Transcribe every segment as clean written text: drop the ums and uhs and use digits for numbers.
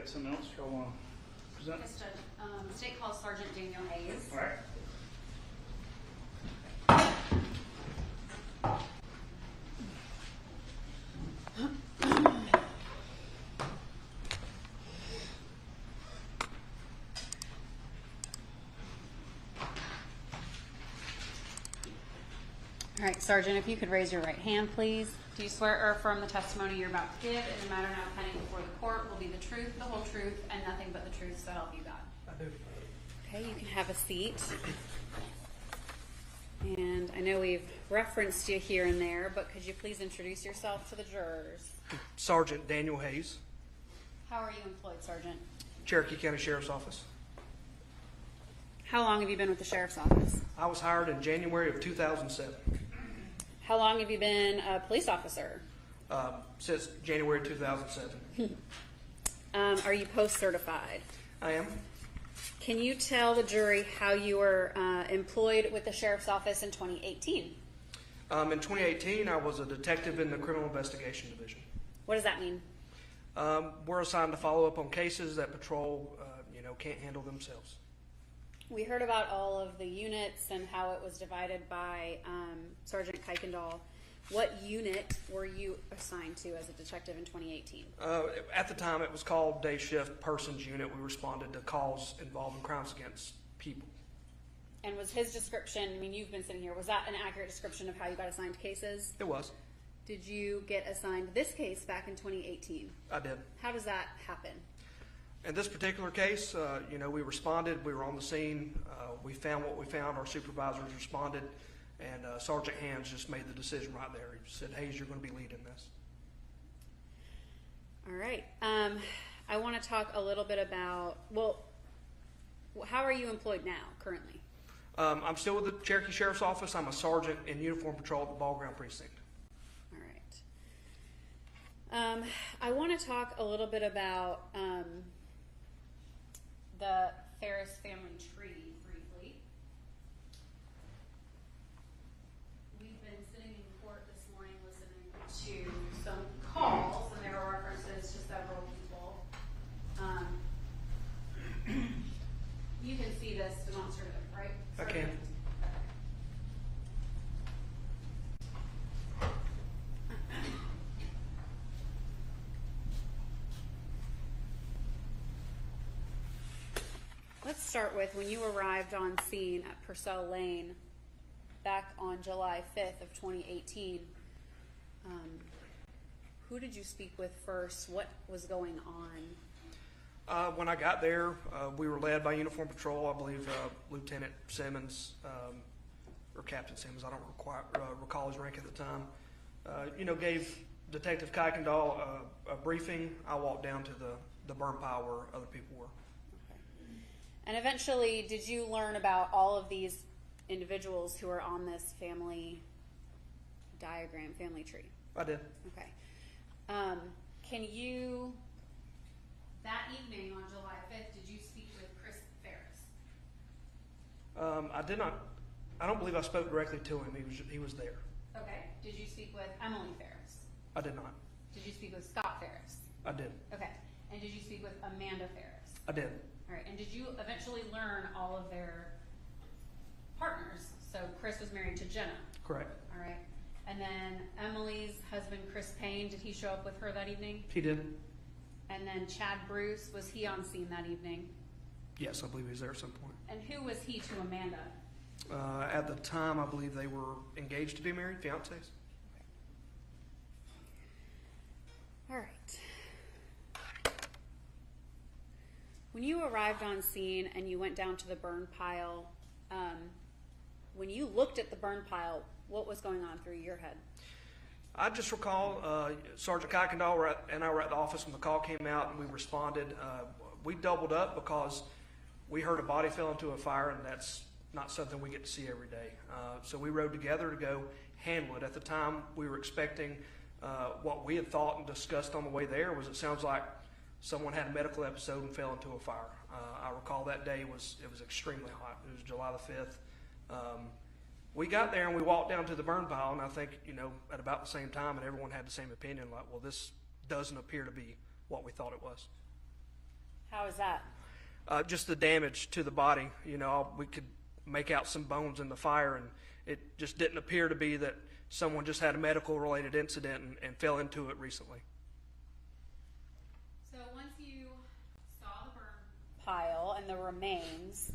got something else y'all want to present? Yes, Judge. State calls Sergeant Daniel Hayes. All right. All right, Sergeant, if you could raise your right hand, please. Do you swear or affirm the testimony you're about to give in the matter now pending before the court will be the truth, the whole truth, and nothing but the truth, so help you God? I do. Okay, you can have a seat. And I know we've referenced you here and there, but could you please introduce yourself to the jurors? Sergeant Daniel Hayes, How are you employed, Sergeant? Cherokee County Sheriff's Office. How long have you been with the Sheriff's Office? I was hired in January of 2007. How long have you been a police officer? Since January 2007. Are you post-certified? I am. Can you tell the jury how you were employed with the Sheriff's Office in 2018? In 2018, I was a detective in the Criminal Investigation Division. What does that mean? We're assigned to follow up on cases that patrol, can't handle themselves. We heard about all of the units and how it was divided by Sergeant Kuykendall. What unit were you assigned to as a detective in 2018? At the time, it was called Day Shift Persons Unit. We responded to calls involving crimes against people. And was his description, I mean, you've been sitting here, was that an accurate description of how you got assigned cases? It was. Did you get assigned this case back in 2018? I did. How does that happen? In this particular case, we responded. We were on the scene. We found what we found. Our supervisors responded, and Sergeant Hands just made the decision right there. He said, "Hayes, you're going to be leading this." All right. I want to talk a little bit about, how are you employed now, currently? I'm still with the Cherokee Sheriff's Office. I'm a sergeant in uniform patrol at the Ball Ground Precinct. All right. I want to talk a little bit about the Farris family tree briefly. We've been sitting in court this morning listening to some calls, and there were references to several people. You can see this demonstrative, right? I can. Let's start with when you arrived on scene at Purcell Lane back on July 5th of 2018. Who did you speak with first? What was going on? When I got there, we were led by Uniform Patrol. I believe Lieutenant Simmons, or Captain Simmons, I don't recall his rank at the time, gave Detective Kuykendall a briefing. I walked down to the burn pile where other people were. And eventually, did you learn about all of these individuals who are on this family diagram, family tree? I did. Okay. Can you, that evening on July 5th, did you speak with Chris Farris? I did not. I don't believe I spoke directly to him. He was there. Okay. Did you speak with Emily Farris? I did not. Did you speak with Scott Farris? I did. Okay. And did you speak with Amanda Farris? I did. All right. And did you eventually learn all of their partners? So Chris was married to Jenna. Correct. All right. And then Emily's husband, Chris Payne, did he show up with her that evening? He did. And then Chad Bruce, was he on scene that evening? Yes, I believe he was there at some point. And who was he to Amanda? At the time, I believe they were engaged to be married, fiancés. All right. When you arrived on scene and you went down to the burn pile, when you looked at the burn pile, what was going on through your head? I just recall Sergeant Kuykendall and I were at the office when the call came out, and we responded. We doubled up because we heard a body fell into a fire, and that's not something we get to see every day. So we rode together to go handle it. At the time, we were expecting what we had thought and discussed on the way there was, it sounds like someone had a medical episode and fell into a fire. I recall that day it was extremely hot. It was July the 5th. We got there and we walked down to the burn pile, and I think, at about the same time, and everyone had the same opinion, like, well, this doesn't appear to be what we thought it was. How is that? Just the damage to the body. You know, we could make out some bones in the fire, and it just didn't appear to be that someone just had a medical-related incident and fell into it recently. So once you saw the burn pile and the remains,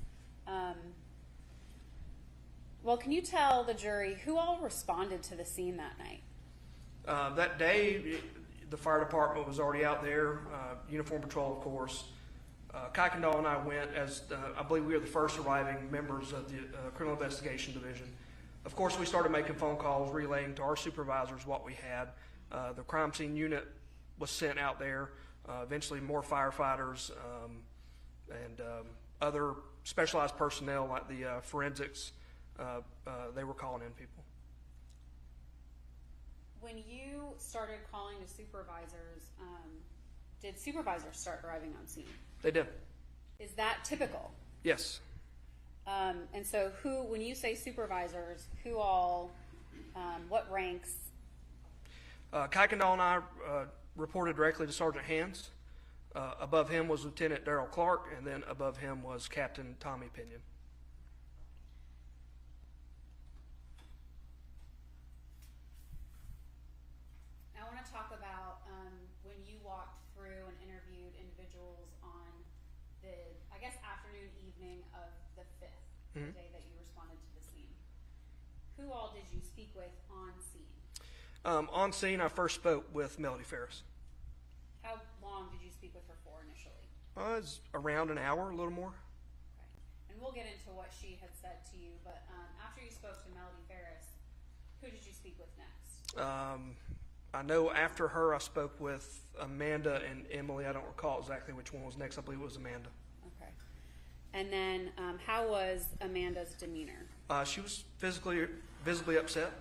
well, can you tell the jury who all responded to the scene that night? That day, the fire department was already out there, uniform patrol, of course. Kuykendall and I went as, I believe we were the first arriving members of the Criminal Investigation Division. Of course, we started making phone calls, relaying to our supervisors what we had. The crime scene unit was sent out there, eventually more firefighters and other specialized personnel like the forensics. They were calling in people. When you started calling to supervisors, did supervisors start arriving on scene? They did. Is that typical? Yes. And so when you say supervisors, who all, what ranks? Kuykendall and I reported directly to Sergeant Hands. Above him was Lieutenant Darrell Clark, and then above him was Captain Tommy Pinion. I want to talk about when you walked through and interviewed individuals on the, I guess, afternoon, evening of the 5th, the day that you responded to the scene. Who all did you speak with on scene? On scene, I first spoke with Melody Farris. How long did you speak with her for initially? It was around an hour, a little more. Okay. And we'll get into what she had said to you, but after you spoke to Melody Farris, who did you speak with next? I know after her, I spoke with Amanda and Emily. I don't recall exactly which one was next. I believe it was Amanda. Okay. And then how was Amanda's demeanor? She was visibly upset.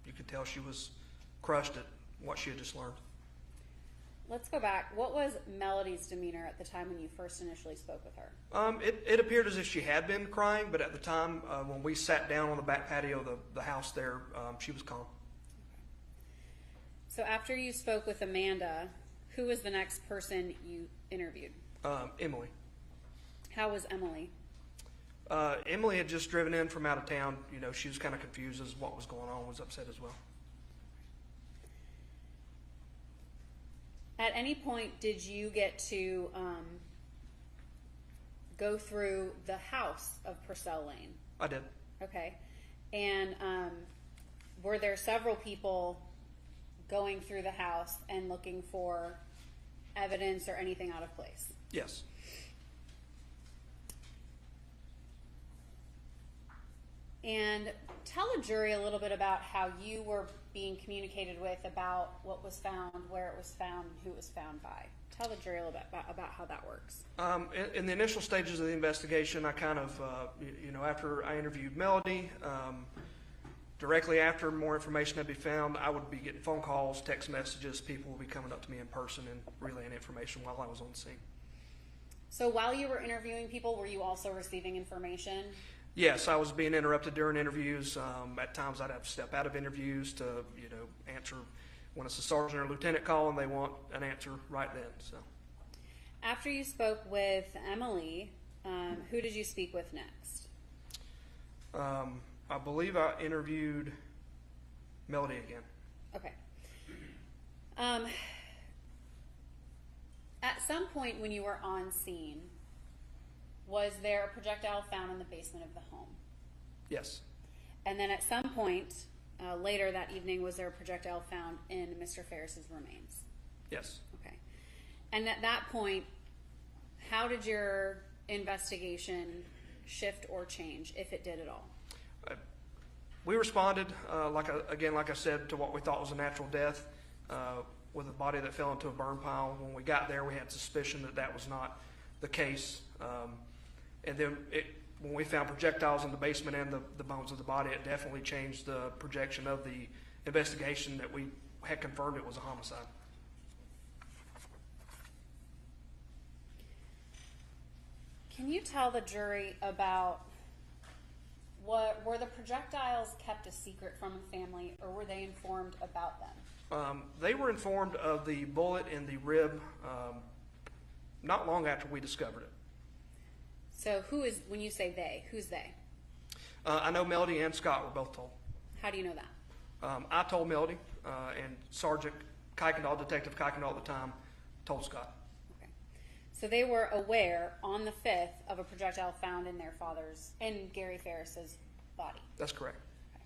You could tell she was crushed at what she had just learned. Let's go back. What was Melody's demeanor at the time when you first initially spoke with her? It appeared as if she had been crying, but at the time when we sat down on the back patio of the house there, she was calm. So after you spoke with Amanda, who was the next person you interviewed? Emily. How was Emily? Emily had just driven in from out of town. You know, she was kind of confused as what was going on, was upset as well. At any point, did you get to go through the house of Purcell Lane? I did. Okay. And were there several people going through the house and looking for evidence or anything out of place? Yes. And tell the jury a little bit about how you were being communicated with about what was found, where it was found, and who it was found by. Tell the jury a little bit about how that works. In the initial stages of the investigation, I kind of, after I interviewed Melody, directly after more information had been found, I would be getting phone calls, text messages. People would be coming up to me in person and relaying information while I was on the scene. So while you were interviewing people, were you also receiving information? Yes, I was being interrupted during interviews. At times I'd have to step out of interviews to, answer when it's a sergeant or lieutenant call and they want an answer right then. So, after you spoke with Emily, who did you speak with next? I believe I interviewed Melody again. Okay. At some point when you were on scene, was there a projectile found in the basement of the home? Yes. And then at some point later that evening, was there a projectile found in Mr. Farris's remains? Yes. Okay. And at that point, how did your investigation shift or change, if it did at all? We responded, like I said, to what we thought was a natural death with a body that fell into a burn pile. When we got there, we had suspicion that was not the case. And then when we found projectiles in the basement and the bones of the body, it definitely changed the projection of the investigation that we had confirmed it was a homicide. Can you tell the jury about were the projectiles kept a secret from the family, or were they informed about them? They were informed of the bullet in the rib not long after we discovered it. So when you say they, who's they? I know Melody and Scott were both told. How do you know that? I told Melody, and Sergeant Kuykendall, Detective Kuykendall at the time, told Scott. Okay. So they were aware on the 5th of a projectile found in Gary Farris's body. That's correct. Okay.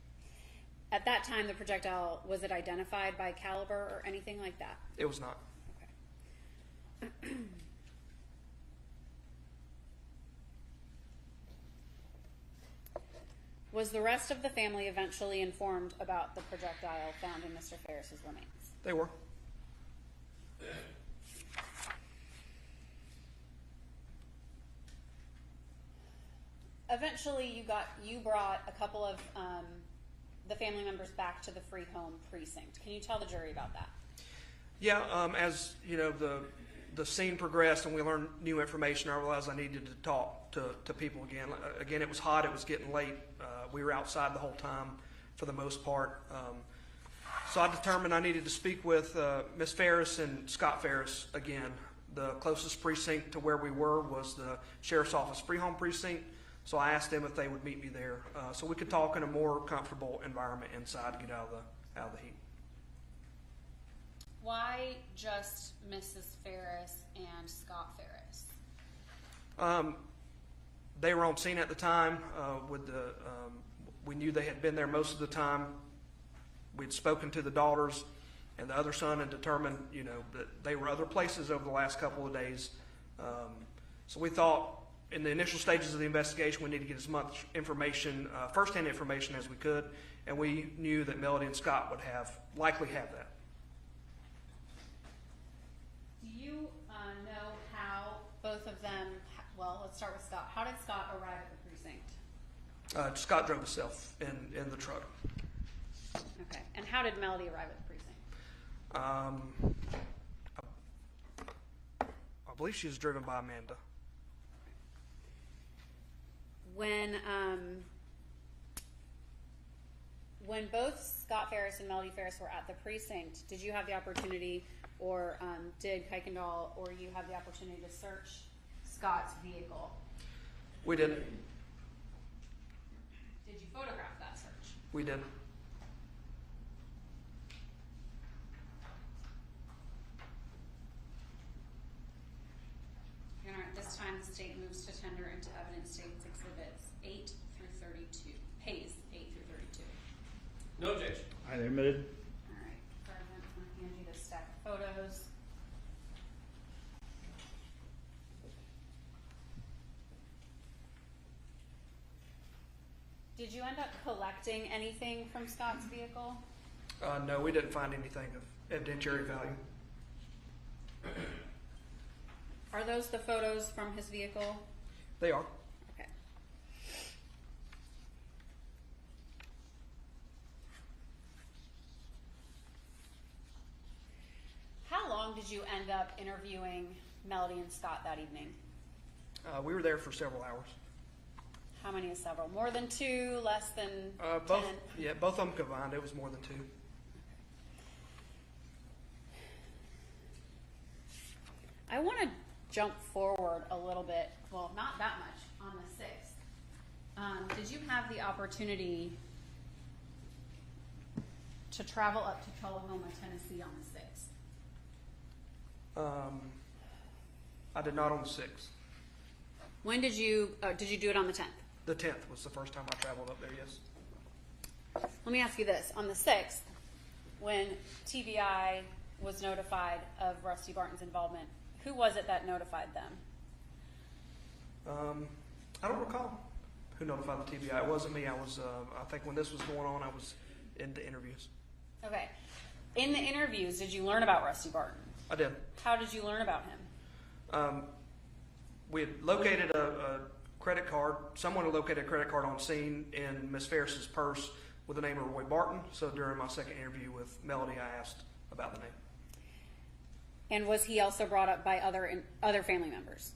At that time, the projectile, was it identified by caliber or anything like that? It was not. Okay. Was the rest of the family eventually informed about the projectile found in Mr. Farris's remains? They were. Eventually, you brought a couple of the family members back to the free home precinct. Can you tell the jury about that? Yeah, as you know, the scene progressed and we learned new information, I realized I needed to talk to people again. Again, it was hot, it was getting late. We were outside the whole time for the most part. So I determined I needed to speak with Ms. Farris and Scott Farris again. The closest precinct to where we were was the Sheriff's Office free home precinct. So I asked them if they would meet me there so we could talk in a more comfortable environment inside to get out of the heat. Why just Mrs. Farris and Scott Farris? They were on scene at the time. We knew they had been there most of the time. We'd spoken to the daughters and the other son and determined, that they were other places over the last couple of days. So we thought, in the initial stages of the investigation, we need to get as much information, firsthand information as we could, and we knew that Melody and Scott would likely have that. Do you know how both of them, well, let's start with Scott. How did Scott arrive at the precinct? Scott drove himself in the truck. Okay. And how did Melody arrive at the precinct? I believe she was driven by Amanda. When both Scott Farris and Melody Farris were at the precinct, did you have the opportunity, or did Kuykendall or you have the opportunity to search Scott's vehicle? We did. Did you photograph that search? We did. Your Honor, at this time, the state moves to tender into evidence statements exhibits 8 through 32. Pays 8 through 32. No objection. I admitted. All right, Sergeant, I'm going to hand you this stack of photos. Did you end up collecting anything from Scott's vehicle? No, we didn't find anything of evidentiary value. Are those the photos from his vehicle? They are. Okay. How long did you end up interviewing Melody and Scott that evening? We were there for several hours. How many is several? More than 2, less than 10? Both of them combined. It was more than 2. I want to jump forward a little bit. Well, not that much, on the 6th. Did you have the opportunity to travel up to Tullahoma, Tennessee on the 6th? I did not on the 6th. When did you do it on the 10th? The 10th was the first time I traveled up there, yes. Let me ask you this. On the 6th, when TBI was notified of Rusty Barton's involvement, who was it that notified them? I don't recall who notified the TBI. It wasn't me. I think when this was going on, I was in the interviews. Okay. In the interviews, did you learn about Rusty Barton? I did. How did you learn about him? We had located a credit card. Someone had located a credit card on scene in Miss Farris's purse with the name of Roy Barton. So during my second interview with Melody, I asked about the name. And was he also brought up by other family members?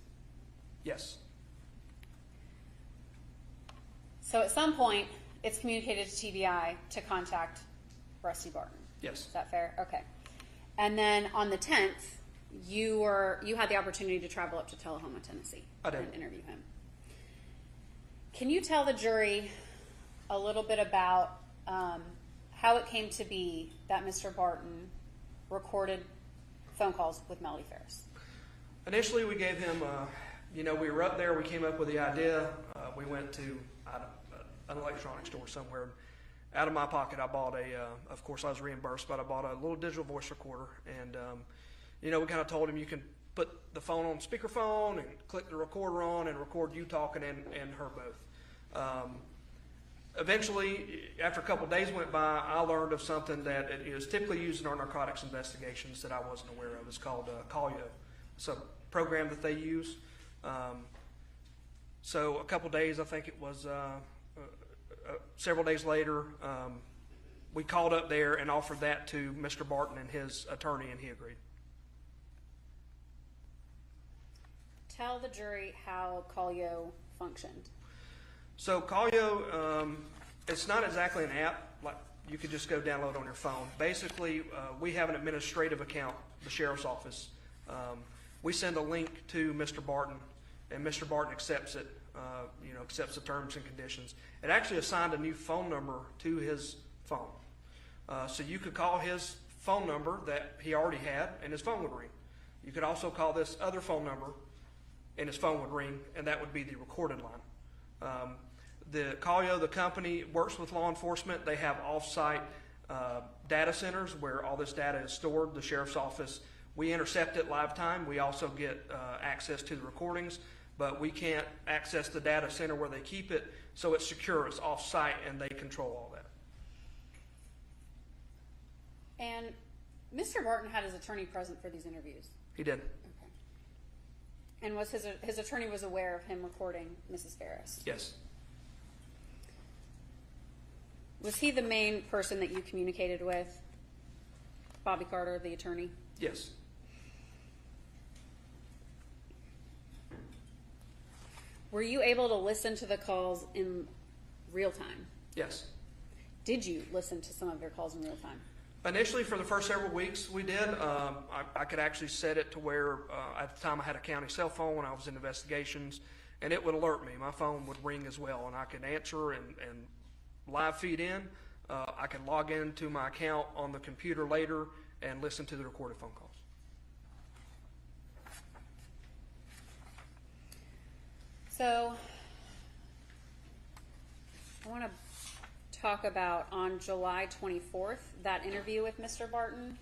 Yes. So at some point, it's communicated to TBI to contact Rusty Barton. Yes. Is that fair? Okay. And then on the 10th, you had the opportunity to travel up to Tullahoma, Tennessee, I did. and interview him. Can you tell the jury a little bit about how it came to be that Mr. Barton recorded phone calls with Melody Farris? Initially, we gave him, we were up there, we came up with the idea. We went to an electronics store somewhere. Out of my pocket, I bought of course I was reimbursed, but I bought a little digital voice recorder. And, we kind of told him you can put the phone on speakerphone and click the recorder on and record you talking and her both. Eventually, after a couple of days went by, I learned of something that it is typically used in our narcotics investigations that I wasn't aware of. It's called Colio. It's a program that they use. So a couple of days, I think it was several days later, we called up there and offered that to Mr. Barton and his attorney, and he agreed. Tell the jury how Colio functioned. So Colio, it's not exactly an app like you could just go download on your phone. Basically, we have an administrative account, the sheriff's office. We send a link to Mr. Barton, and Mr. Barton accepts it, accepts the terms and conditions. It actually assigned a new phone number to his phone. So you could call his phone number that he already had, and his phone would ring. You could also call this other phone number, and his phone would ring, and that would be the recorded line. The Colio, the company, works with law enforcement. They have off-site data centers where all this data is stored. The sheriff's office, we intercept it live time. We also get access to the recordings, but we can't access the data center where they keep it, so it's secure, it's off-site, and they control all that. And Mr. Barton had his attorney present for these interviews. He did. Okay. And was his attorney was aware of him recording Mrs. Farris? Yes. Was he the main person that you communicated with? Bobby Carter, the attorney? Yes. Were you able to listen to the calls in real time? Yes. Did you listen to some of your calls in real time? Initially, for the first several weeks, we did. I could actually set it to where at the time I had a county cell phone when I was in investigations, and it would alert me. My phone would ring as well, and I could answer and live feed in. I could log into my account on the computer later and listen to the recorded phone calls. So I want to talk about on July 24th, that interview with Mr. Barton.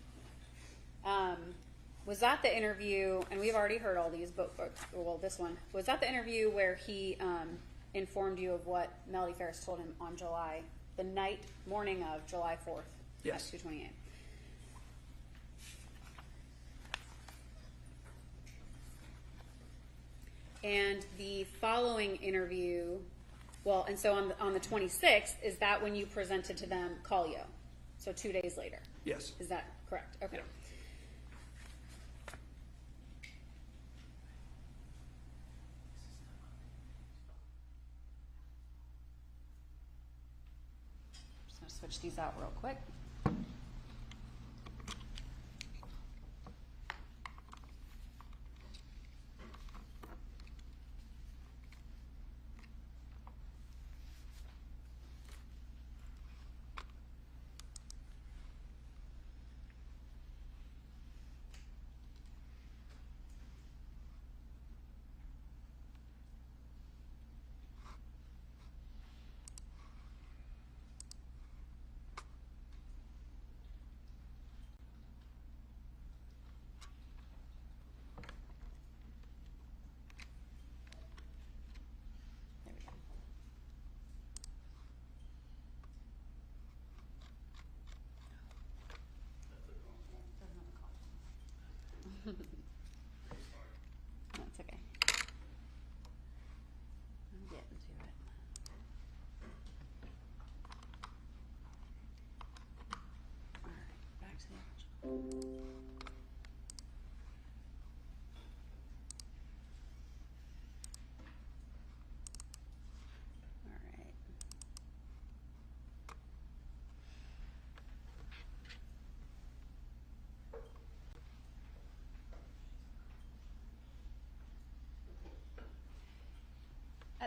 Was that the interview, and we've already heard all these, but, well, this one, was that the interview where he informed you of what Melody Farris told him on the morning of July 4th? Yes. At 2:28. And the following interview, well, and so on the 26th, is that when you presented to them Colio? So 2 days later? Yes. Is that correct? Okay. Yeah. Just going to switch these out real quick. That's okay. I'm getting to it. All right, back to the original. All right.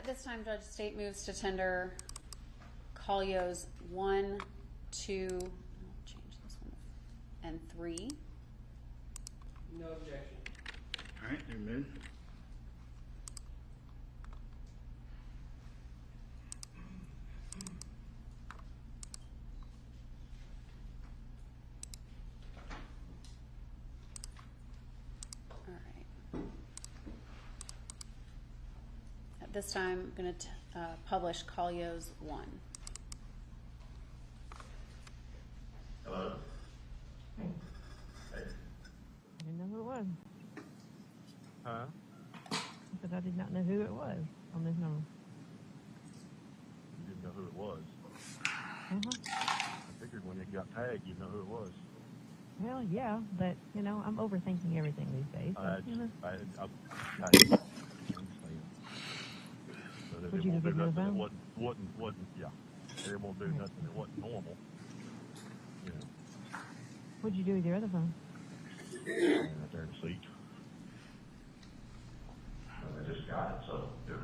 this time, Judge State moves to tender Collio's 1, 2, I'll change this one, and 3. No objection. All right, they're moved. All right. At this time, I'm going to publish Collio's 1. Hello? Hey. I didn't know who it was. Huh? I said I did not know who it was on this number. You didn't know who it was. Uh-huh. I figured when it got tagged, you'd know who it was. Well, yeah, but, you know, I'm overthinking everything these days. So, you know. I understand. So that Would it you won't give do me the nothing phone? that wasn't, yeah. It won't do nothing that wasn't normal. You know, What'd you do with your other phone? right there in the seat. I just got it, so, yeah.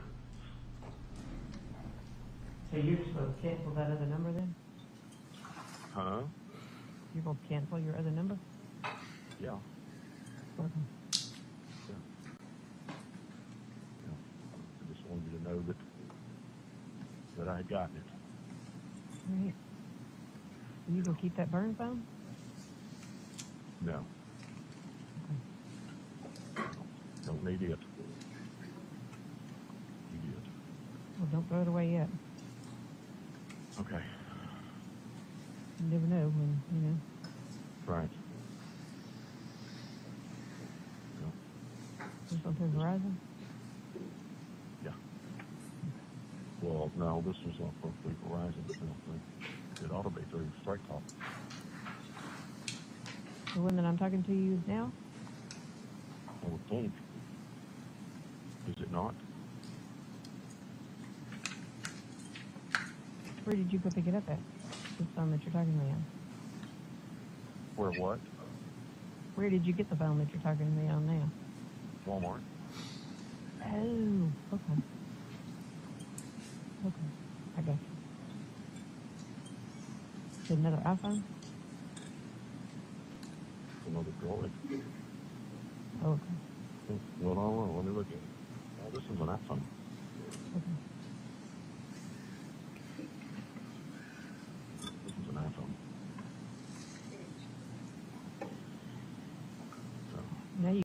So you're supposed to cancel that other number then? Huh? You're going to cancel your other number? Yeah. Okay. Yeah. Yeah. I just wanted you to know that I had gotten it. All right. Are you going to keep that burn phone? No. Don't need it. You did. Well, don't throw it away yet. Okay. You never know when, you know. Right. This one through Verizon? Yeah. Well, no, this was not supposed to be Verizon. I don't think. It ought to be through Strike Talk. The one that I'm talking to you now? I would think. Is it not? Where did you go pick it up at? This phone that you're talking to me on. Where what? Where did you get the phone that you're talking to me on now? Walmart. Oh, okay. Okay, I got you. Is it another iPhone? Another Droid. Oh, okay. Well, I don't know. Let me look at it. Oh, this is an iPhone. Okay. This is an iPhone. So, Now you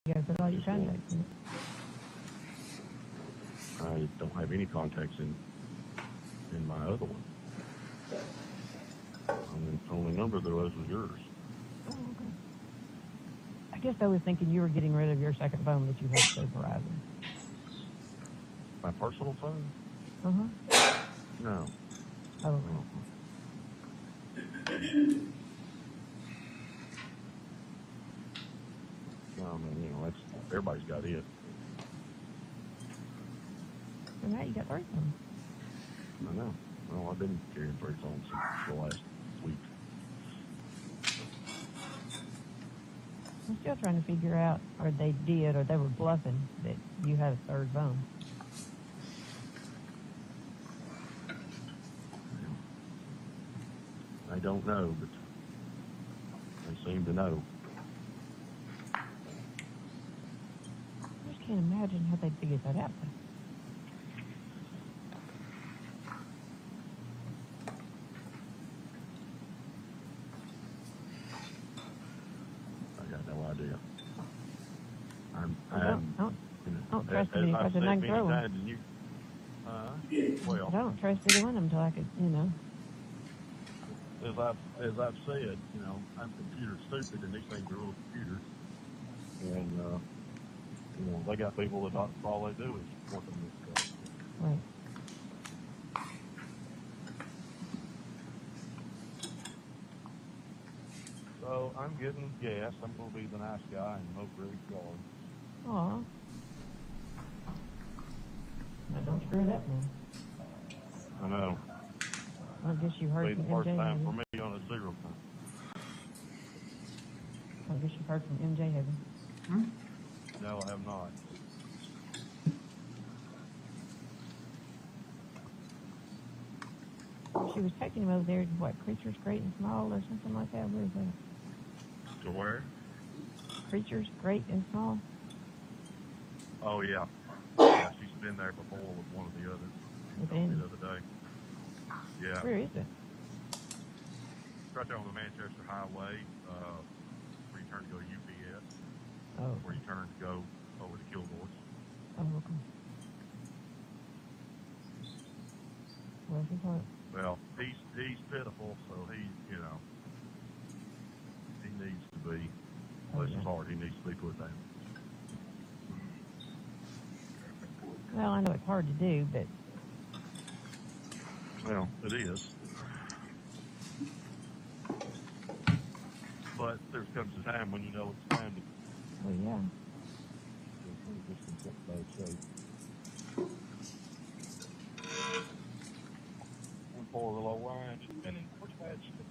gotta put all your contacts in it. I don't have any contacts in my other one. Only number there was yours. Oh, okay. I guess I was thinking you were getting rid of your second phone that you had to Verizon. My personal phone? Uh-huh. No. Oh, okay. No, I mean, you know, that's, everybody's got it. So now you got 3 phones. I know. Well, I've been carrying 3 phones since the last week. I'm still trying to figure out, or they did, or they were bluffing that you had a 3rd phone. I don't know, but they seem to know. I just can't imagine how they figured that out. I got no idea. Don't trust any of them. I can throw them. Well, I don't trust either one of them until I could, you know. as I've said, you know, I'm computer stupid, and these things are little computers, and you know, they got people that all they do is work on this stuff. Right. So I'm getting gas. I'm going to be the nice guy and mow Greg's yard. Aw. Now don't screw it up now. I know. I guess you heard Be from the first MJ. time have for you? me on a 0 time. I guess you've heard from MJ, have you? No, I have not. She was taking him over there to what, Creatures Great and Small or something like that. Where is that? To where? Creatures Great and Small? Oh, yeah. Yeah, she's been there before with one of the others. With Told me Andy. the other day. Yeah. Where is it? Right there on the Manchester Highway, where you turn to go to UPS, Oh. where you turn to go over to Kilgore's. Oh, okay. Where's his heart? Well, he's pitiful, so he needs to be, bless his heart, he needs to be put down. Well, I know it's hard to do, but Well, it is. But there comes a time when you know it's time to well, yeah. just in such bad shape. One poor little old wine has been in pretty bad shape.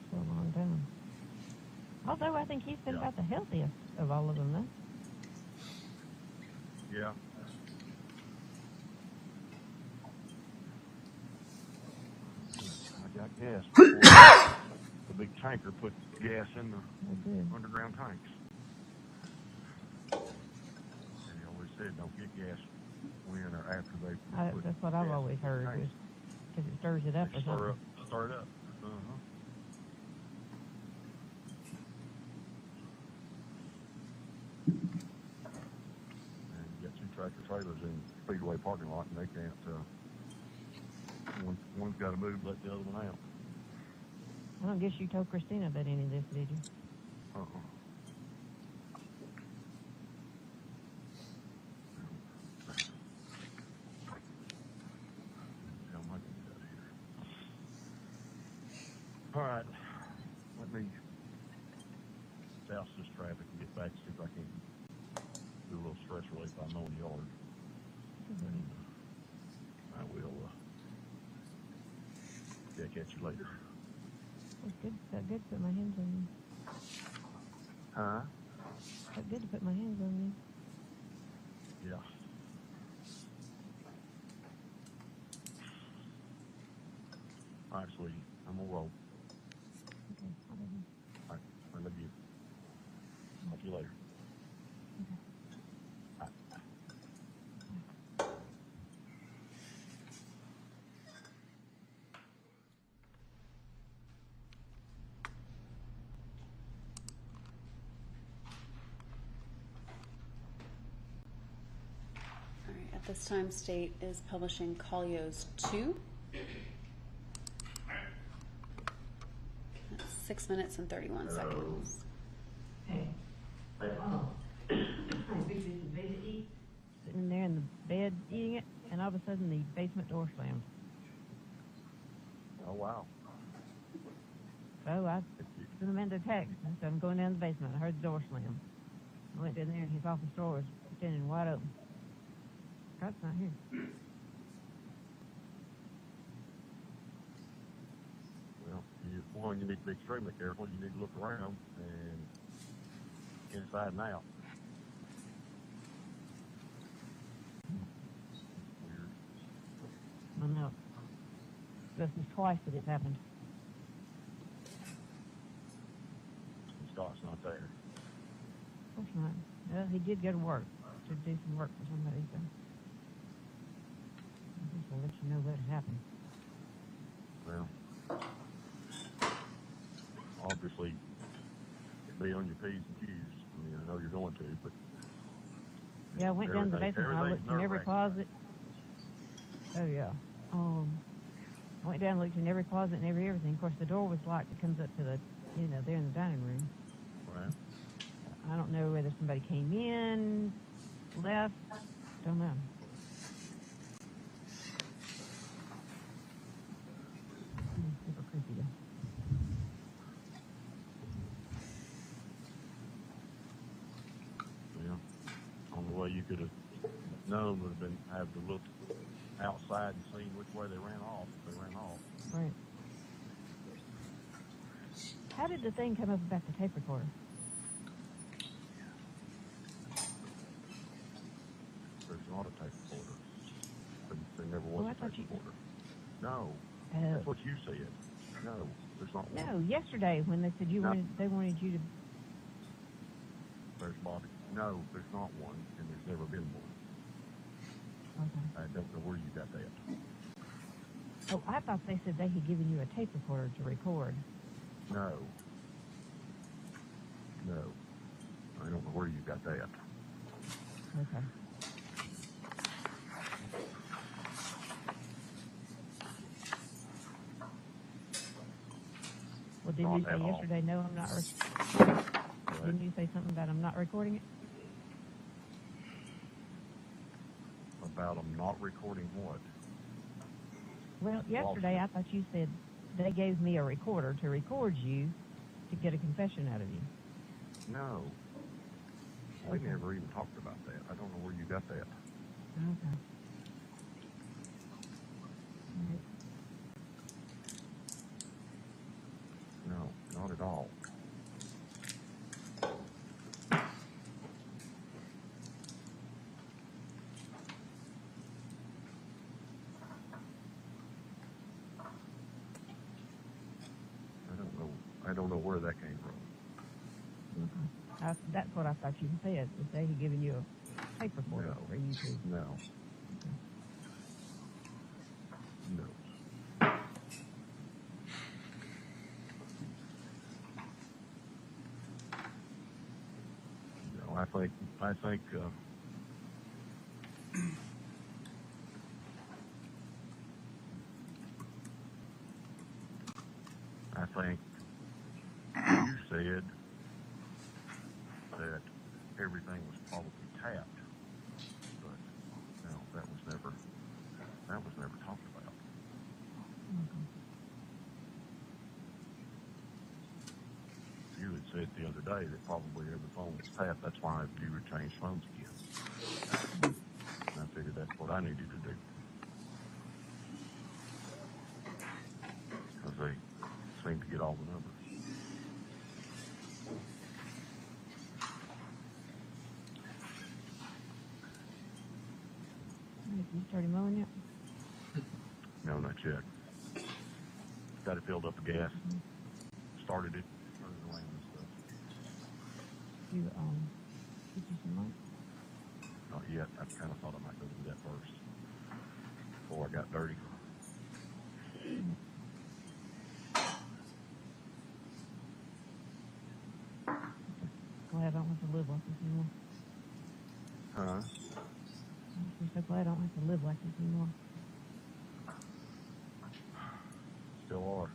For a long time. Although I think he's been about the healthiest of all of them, though. Yeah. I got gas before the big tanker put gas in the underground tanks. And he always said, don't get gas when or after they put That's what I've gas always in the heard, tanks. because it stirs it up They or something. stir it up. Uh-huh. And you got two tractor trailers in Speedway parking lot, and they can't, one's got to move, let the other one out. I don't guess you told Christina about any of this, did you? Uh-uh. How am I gonna get out of here? All right, let me douse this traffic and get back, see if I can do a little stress relief by mowing the yard. And I will catch you later. It's good. Felt good to put my hands on you. Huh? Felt good to put my hands on you. Yeah. All right, sweetie. I'm gonna roll. Okay, I love you. All right, I love you. Talk to you later. Okay. All right, at this time, state is publishing Collio's 2. That's 6 minutes and 31 seconds. Hey. Sitting there in the bed eating it, and all of a sudden the basement door slammed. Oh, wow. So I sent him into text. I said, I'm going down the basement. I heard the door slam. I went down there, and his office door was standing wide open. Scott's not here. Well, you need to be extremely careful. You need to look around and inside and out. Weird. I know. This is twice that it's happened. Scott's not there. Of course not. Well, he did go to work to do some work for somebody, so I just will let you know what happened. Well, obviously, be on your P's and Q's. I mean, I know you're going to, but Yeah, I went down to the basement and I looked in every closet. Oh, yeah. I went down and looked in every closet and everything. Of course, the door was locked. It comes up to the, there in the dining room. right. I don't know whether somebody came in, left, don't know. Super creepy though. Yeah. Only way you could have known would have been have to look outside and seen which way they ran off. If they ran off. Right. How did the thing come up about the tape recorder? There's not a tape recorder. But there never was Oh, I a thought tape you- recorder. No. That's what you said. No, there's not one. No, yesterday when they said they wanted you to. There's Bobby. No, there's not one, and there's never been one. Okay. I don't know where you got that. Oh, I thought they said they had given you a tape recorder to record. No. No. I don't know where you got that. Okay. Well, did Not you say at all. yesterday, no, I'm not? Didn't you say something about I'm not recording it? About them not recording what? Well, yesterday I thought you said they gave me a recorder to record you to get a confession out of you. No. We never even talked about that. I don't know where you got that. Okay. All right. No, not at all. I don't know where that came from. Okay. That's what I thought you said. Is they had given you a tape recorder for you to. No. Okay. No. No, I think you said that everything was probably tapped, but no, that was never talked about. Okay. You had said the other day that probably every phone was tapped. That's why you would change phones again. And I figured that's what I needed to do. Because they seem to get all the numbers. You started mowing yet? No, not yet. Got it filled up with gas. Started it. Started the lane and stuff. You did you some money? Not yet. I kind of thought I might go do that first before I got dirty. Glad I don't have to live like this anymore. Huh? I'm so glad I don't have to live like this anymore. Still are.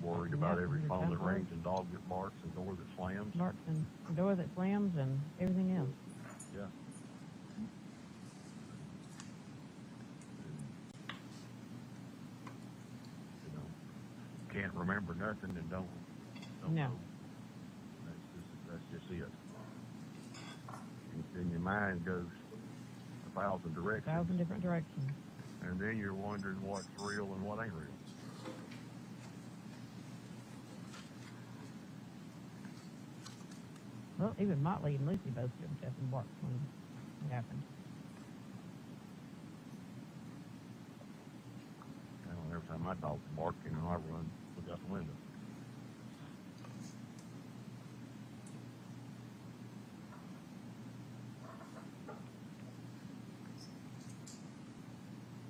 Worried about every phone that rings and dog that barks and door that slams. Barks and a door that slams and everything else. Yeah. You know, can't remember nothing and don't No. know. That's just it. And your mind goes 1,000 directions. 1,000 different directions. And then you're wondering what's real and what ain't real. Well, even Motley and Lucy both jumped up and barked when it happened. Well, every time my dog's barking, I run, look out the window.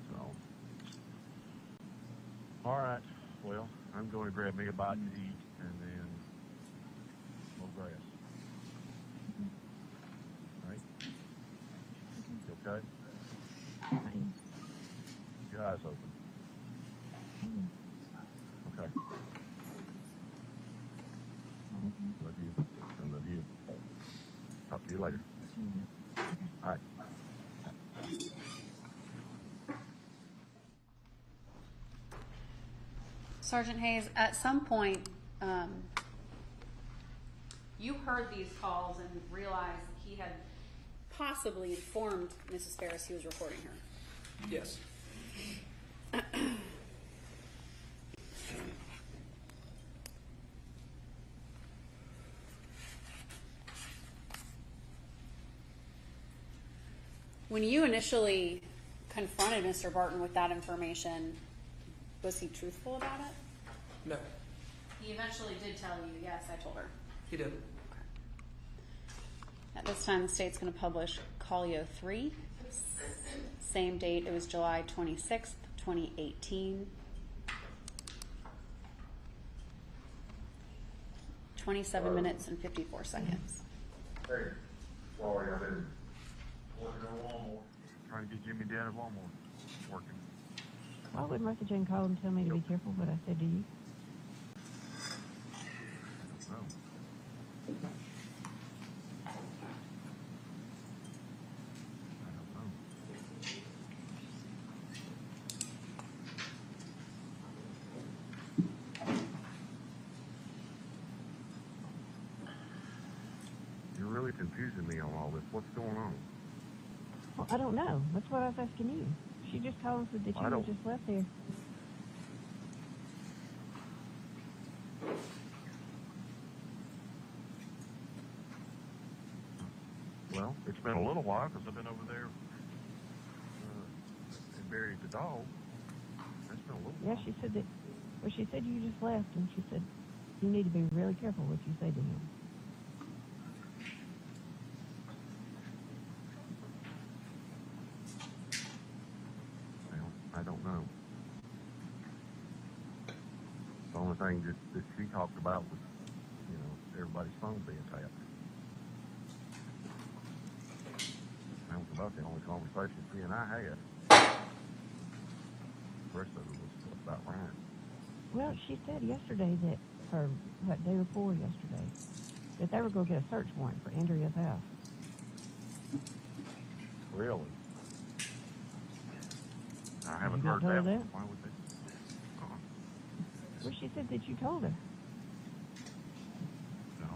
So, all right. Well, I'm going to grab me a bite to eat and then mow grass. Right? You okay? Fine. Keep your eyes open. Okay. Love you. I love you. Talk to you later. All right. Sergeant Hayes, at some point, you heard these calls and realized he had possibly informed Mrs. Farris he was recording her. Yes. When you initially confronted Mr. Barton with that information, was he truthful about it? No, He eventually did tell you, yes, I told her. he didn't. At this time, the state's going to publish Collio 3. Same date, it was July 26th, 2018. 27 minutes and 54 seconds. Hey, sorry, I didn't. Working on Walmart. Trying to get Jimmy down at Walmart. Working. Why would Martha Jane call and tell me to be careful what I said to you? No. I don't know. You're really confusing me on all this. What's going on? Well, I don't know. That's what I was asking you. She just called and said that you had just left there. Well, it's been a little while because I've been over there and buried the dog. That's been a little Yeah, while. she said that. Well, she said you just left, and she said you need to be really careful what you say to him. Well, I don't know. The only thing that she talked about was, everybody's phone being tapped. That was about the only conversation she and I had. The rest of it was about Ryan. Well, she said yesterday that, or what, day before yesterday, that they were going to get a search warrant for Andrea's house. Really? I haven't You not heard told that. that? Why would they? Well, she said that you told her. No,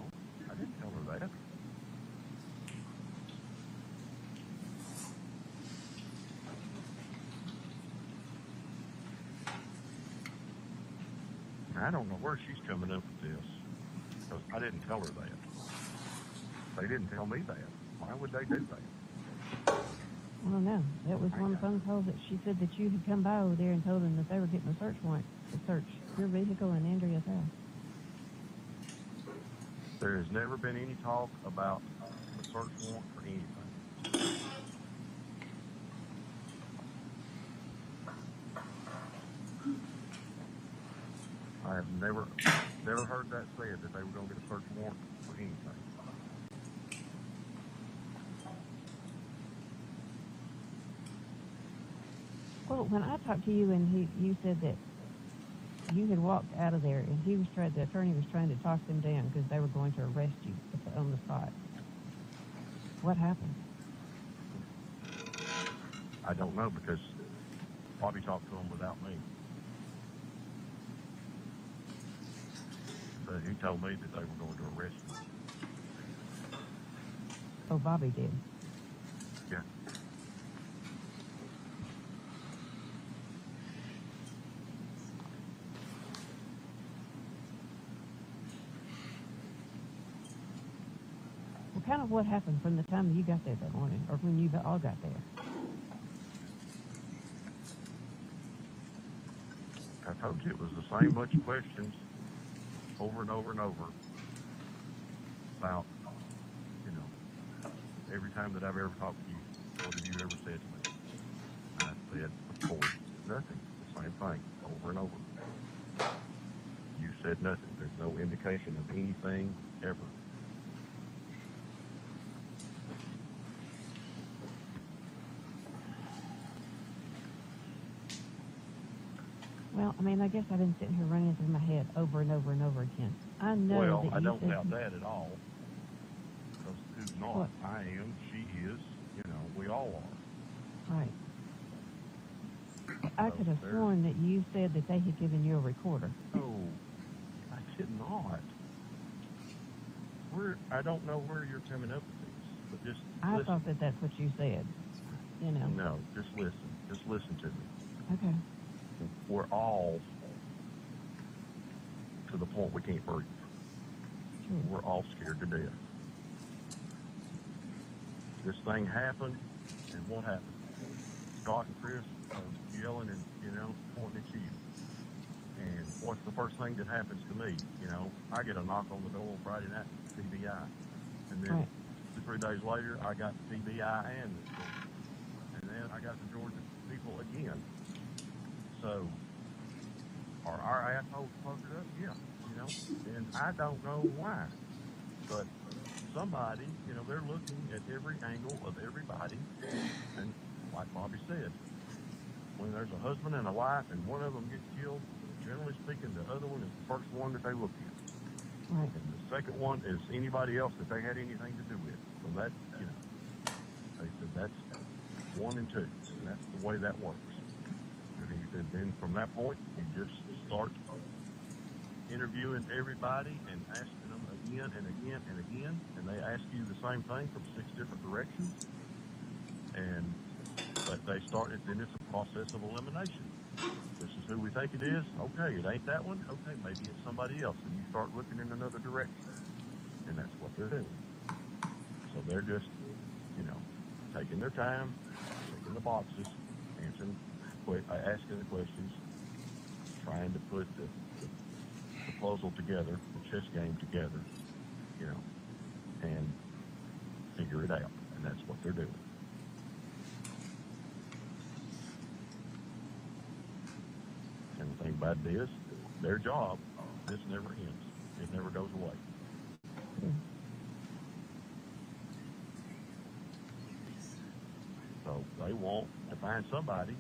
I didn't tell her that. I don't know where she's coming up with this, because I didn't tell her that. They didn't tell me that. Why would they do that? I don't know. That was one of the phone calls that she said that you had come by over there and told them that they were getting a search warrant to search your vehicle in Andrea's house. There has never been any talk about a search warrant for anything. I have never heard that said, that they were going to get a search warrant for anything. Well, when I talked to you and you said that you had walked out of there and the attorney was trying to talk them down because they were going to arrest you on the spot. What happened? I don't know, because Bobby talked to them without me. But he told me that they were going to arrest me. Oh, Bobby did. Yeah. Well, kind of what happened from the time you got there that morning, or when you all got there? I told you it was the same bunch of questions over and over and over about, every time that I've ever talked to you, what have you ever said to me? I said, of course, nothing. The same thing, over and over. You said nothing. There's no indication of anything ever. Well, I mean, I guess I've been sitting here running through my head over and over and over again. I know Well, that I you don't said doubt that at all. Because who's not? What? I am, she is, we all are. right. I could have sworn that you said that they had given you a recorder. No, I did not. I don't know where you're coming up with this, but just I listen. thought that that's what you said. No, just listen. Just listen to me. Okay. We're all to the point we can't breathe. Sure. We're all scared to death. This thing happened. And what happened? Scott and Chris are yelling and, pointing at you. And what's the first thing that happens to me? I get a knock on the door Friday night, TBI. And then 2-3 days later, I got TBI and then I got the Georgia people again. So, are our assholes posted up? Yeah, and I don't know why. But somebody, they're looking at every angle of everybody. And like Bobby said, when there's a husband and a wife and one of them gets killed, generally speaking, the other one is the first one that they look at. Right. And the second one is anybody else that they had anything to do with. So that, they said that's 1 and 2. And that's the way that works. And he said then from that point, you just start interviewing everybody and asking them again and again and again. And they ask you the same thing from 6 different directions. But they started, then it's a process of elimination. This is who we think it is. Okay, it ain't that one. Okay, maybe it's somebody else. And you start looking in another direction. And that's what they're doing. So they're just, taking their time, checking the boxes, asking the questions, trying to put the puzzle together, the chess game together, and figure it out. And that's what they're doing. And the thing about it is, their job, this never ends. It never goes away. So they want to find somebody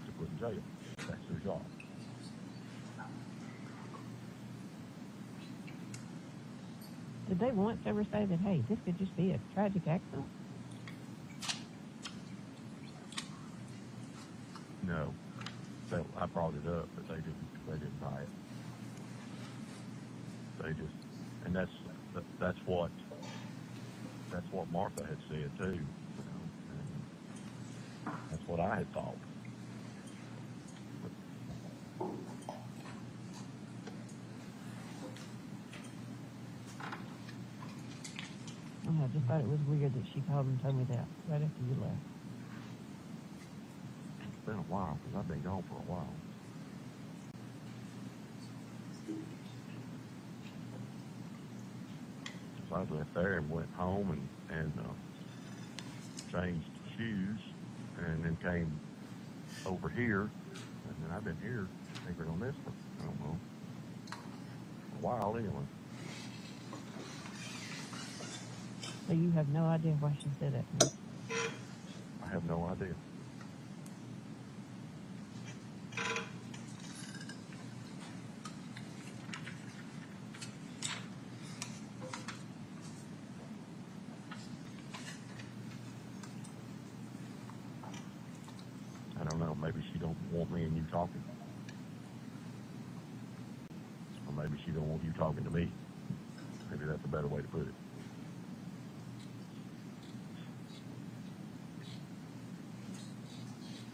to put in jail. That's their job. Did they once ever say that, hey, this could just be a tragic accident? No. I brought it up, but they didn't buy it. They just, and that's what Martha had said too. And that's what I had thought. I just thought it was weird that she called and told me that right after you left. It's been a while because I've been gone for a while. So I left there and went home and changed shoes and then came over here. And then I've been here thinking on this for, I don't know, a while anyway. So you have no idea why she said that to me? I have no idea. I don't know. Maybe she don't want me and you talking. Or maybe she don't want you talking to me. Maybe that's a better way to put it.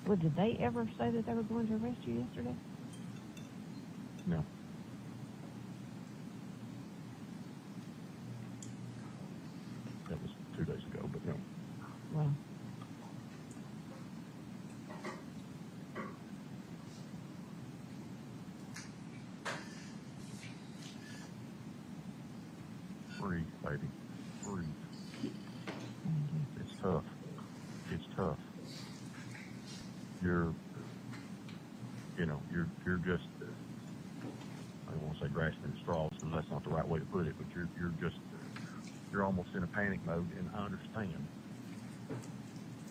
Well, did they ever say that they were going to arrest you yesterday? No. That was 2 days ago, but no. Well, Breathe, baby. Breathe. It's tough. It's tough. You're just, I don't want to say grasping at straws because that's not the right way to put it, but you're almost in a panic mode, and I understand.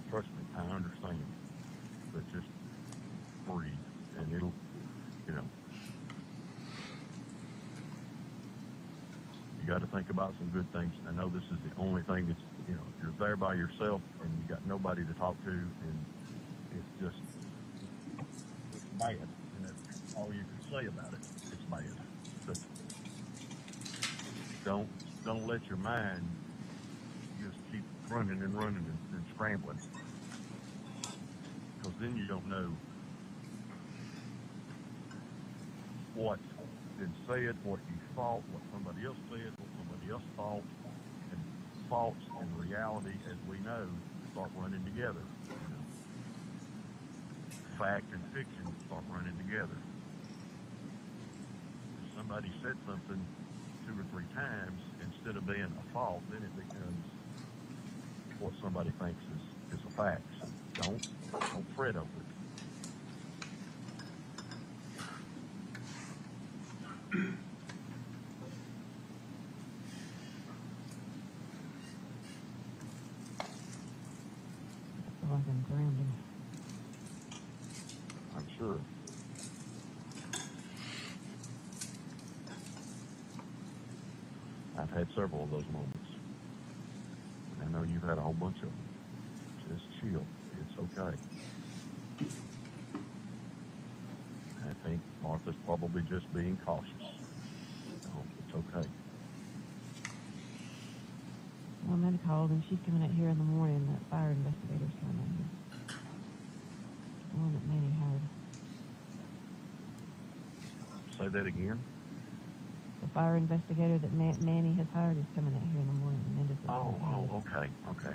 Trust me, I understand. But just breathe, and it'll, you got to think about some good things. I know this is the only thing that's, you're there by yourself and you got nobody to talk to, and it's just, it's bad. And that's all you can say about it. It's bad. But don't let your mind just keep running and scrambling. Because then you don't know what's been said, what you thought, what somebody else said, what somebody else thought, and thoughts and reality, as we know, start running together. Fact and fiction start running together. If somebody said something 2 or 3 times, instead of being a fault, then it becomes what somebody thinks is a fact. So don't fret over it. I feel like I'm grounded. I'm sure. I've had several of those moments. I know you've had a whole bunch of them. Just chill. It's okay. I think Martha's probably just being cautious. So it's okay. Well, Amanda called and she's coming out here in the morning. That fire investigator's coming out here. The one that Manny hired. Say that again. The fire investigator that Manny has hired is coming out here in the morning. Amanda's Okay.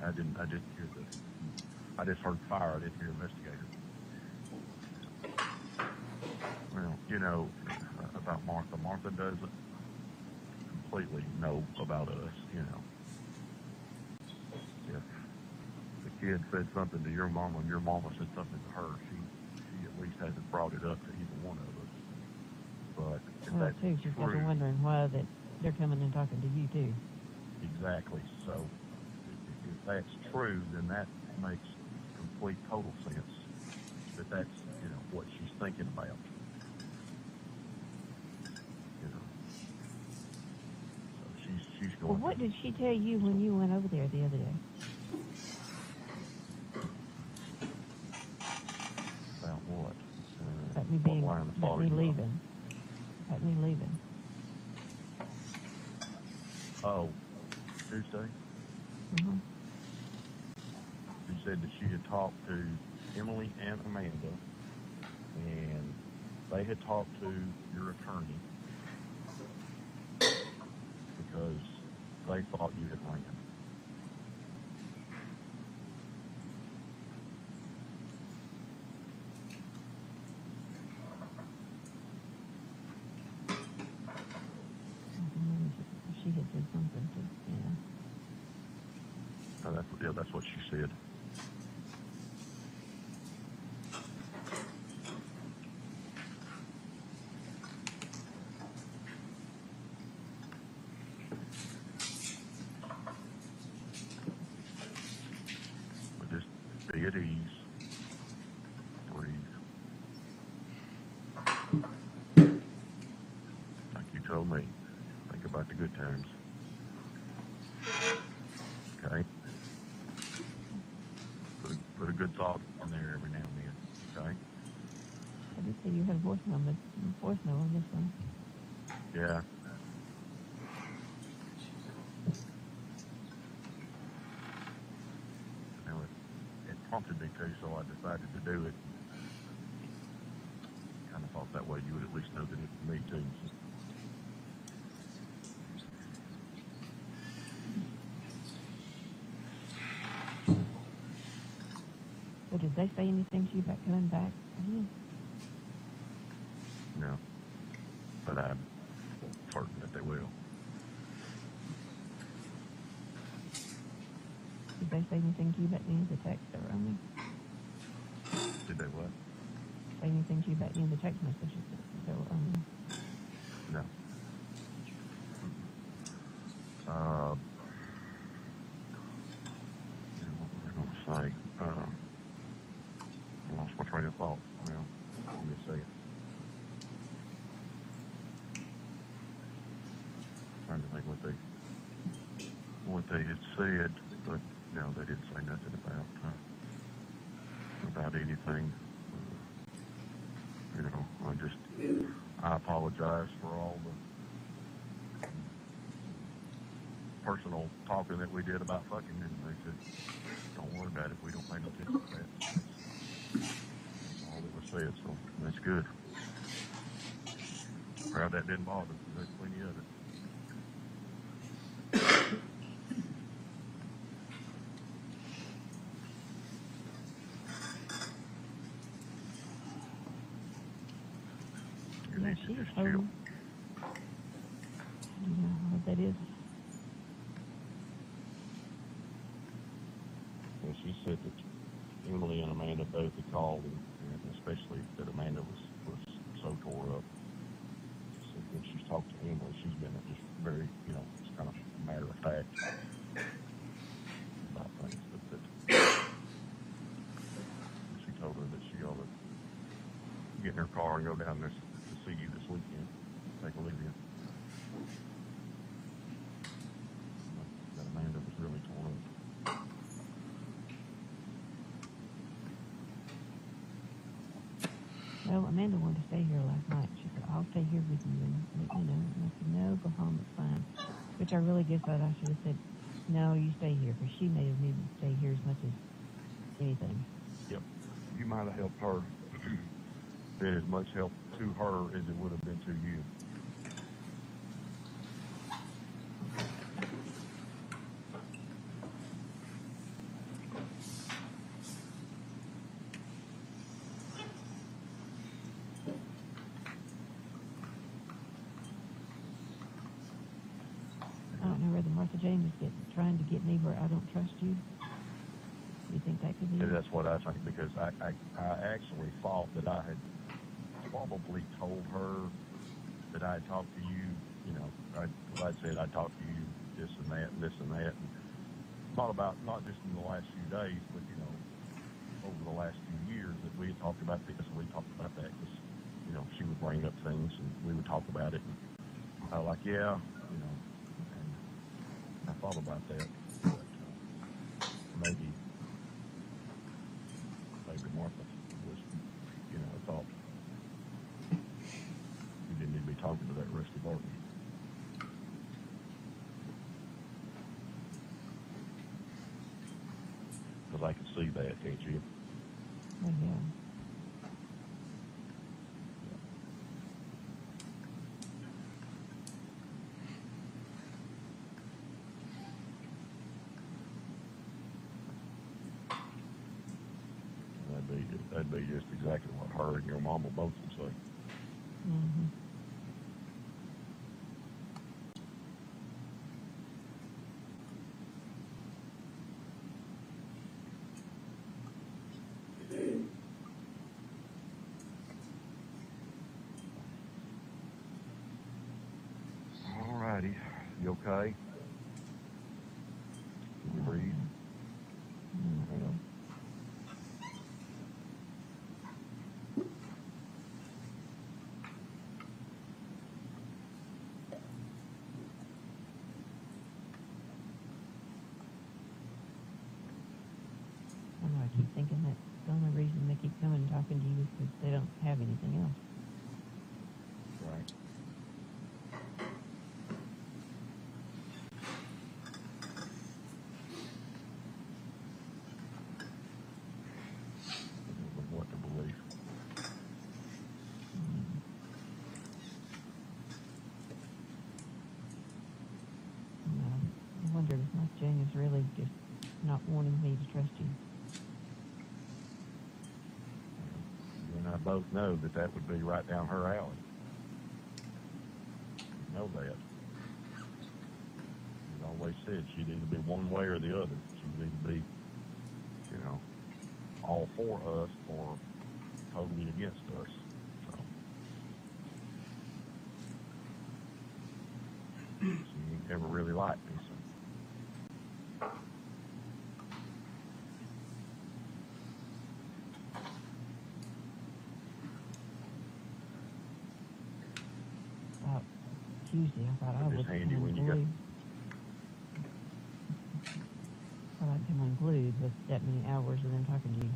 I didn't hear that. I just heard fire. I didn't hear investigator. Well, you know about Martha. Martha doesn't completely know about us. You know, if the kid said something to your mama and your mama said something to her, she at least hasn't brought it up to either one of us. But if Well, that's too, she's got true, to wondering why that they're coming and talking to you too. exactly. So if that's true, then that makes complete total sense. That's what she's thinking about. You know. So she's going. Well, what did she tell you when you went over there the other day? About what? About me what line of thought about me are you on? leaving. About me leaving. Oh, Tuesday. Mm-hmm. She said that she had talked to Emily and Amanda, and they had talked to your attorney because they thought you had ran. She had said something to, That's what she said. But just be at ease. Breathe. Like you told me. Think about the good times. Okay? Put a good thought in there every now and then. Okay? I did say you had a voicemail on this one. Yeah. It prompted me to, so I decided to do it. Kind of thought that way you would at least know that it was me too. So did they say anything to you about coming back again? No. But I'm certain that they will. Did they say anything to you about any of the texts that were on there? Did they what? Say anything to you about any of the text messages that were on there? No. What was I going to say? I lost my train of thought. Well, let me say it. Trying to think what they had said, but no, they didn't say nothing about anything. I apologize for all the personal talking that we did about fucking, and they said, don't worry about it, we don't pay no attention to that. That's all that was said, so that's good. Proud that didn't bother, there's plenty of it. she was just chill. home. You know what that is? And she said that Emily and Amanda both had called, and especially that Amanda was so tore up. So when she's talked to Emily, she's been just very, just kind of matter of fact about things. But that she told her that she ought to get in her car and go down there to see you this weekend. Take a look at it. That Amanda was really torn up. Well, Amanda wanted to stay here last night. She said, I'll stay here with you and let you know. And I said, no, go home, it's fine. Which I really guess that I should have said, no, you stay here, because she may have needed to stay here as much as anything. Yep. You might have helped her. Been as much help to her as it would have been to you. I don't know whether Martha James is trying to get me where I don't trust you. Do you think that could be And it? that's what I think, because I actually thought that I had probably told her that I had talked to you, I said I talked to you this and that and this and that. And thought about, not just in the last few days, but, over the last few years that we had talked about this and we talked about that, because, she would bring up things and we would talk about it. And I was like, yeah, and I thought about that. But, maybe Martha was, thought you didn't need to be talking to that Rusty Barton. Because I can see that, can't you? Oh, yeah. That'd be just exactly what her and your mama both would say. Mm-hmm. All righty. You okay? Can you breathe? Mm-hmm. I know, I keep thinking that the only reason they keep coming and talking to you is because they don't have anything else. Right. What to believe. I wonder if Miss Jane is really just not wanting me to trust you. You and I both know that would be right down her alley. You know that. You always said she'd either be one way or the other. She'd either be, all for us or totally against us. So. She never really liked me. So. About Tuesday, I thought I It's would handy come when you unglued. I like to come unglued with that many hours of them talking to you.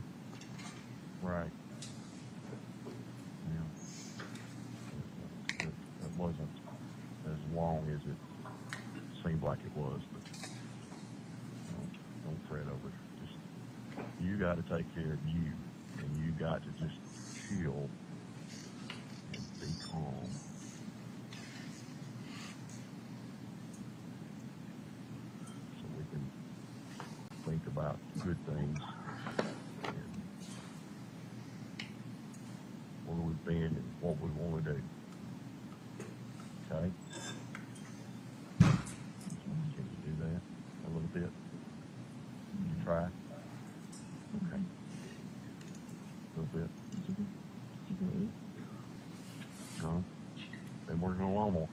Right. Yeah. It wasn't as long as it seemed like it was, but don't fret over it. Just, you got to take care of you, and you got to just chill and be calm. So we can think about good things and where we've been and what we want to do. Okay. Can you do that a little bit? Can you try? Okay. A little bit. Did you go eat? No. Been working on lawnmower.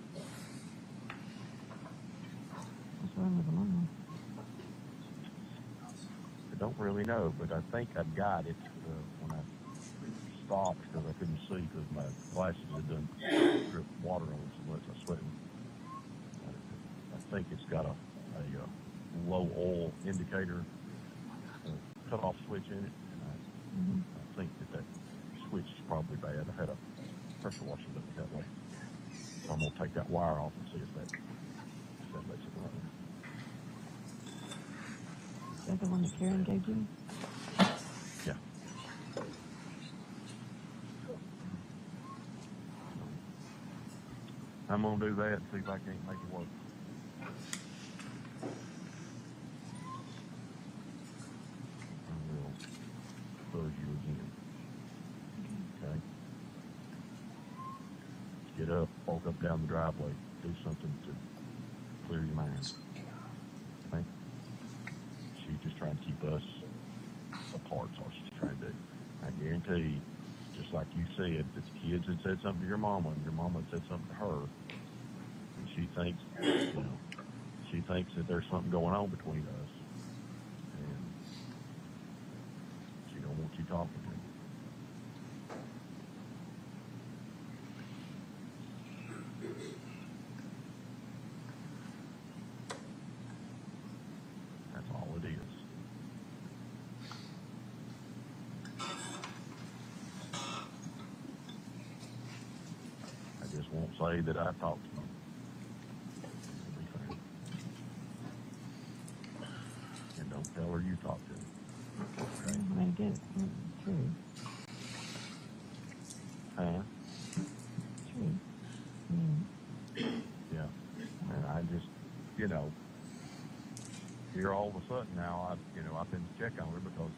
What's wrong with the lawnmower? I don't really know, but I think I got it when I stopped because I couldn't see because my glasses had done drip water on it so much I was sweating. I think it's got a low oil indicator cut-off switch in it. And I think that switch is probably bad. I had a pressure washer that was that way. So I'm going to take that wire off and see if that lets it run. Is that the one that Karen gave you? Yeah. I'm going to do that and see if I can't make it work. I will buzz you again. Okay? Get up, walk up down the driveway, do something to clear your mind. Okay? She's just trying to keep us apart, that's all she's trying to do. I guarantee, just like you said, that the kids had said something to your mama, and your mama had said something to her, and she thinks, she thinks that there's something going on between us, and she don't want you talking to her. That's all it is. I just won't say that I talked to you. It'll be fine. And don't tell her you talked to me. Okay? I get it. True. Huh? True. Yeah. And I just, here all of a sudden now, I've been to check on her because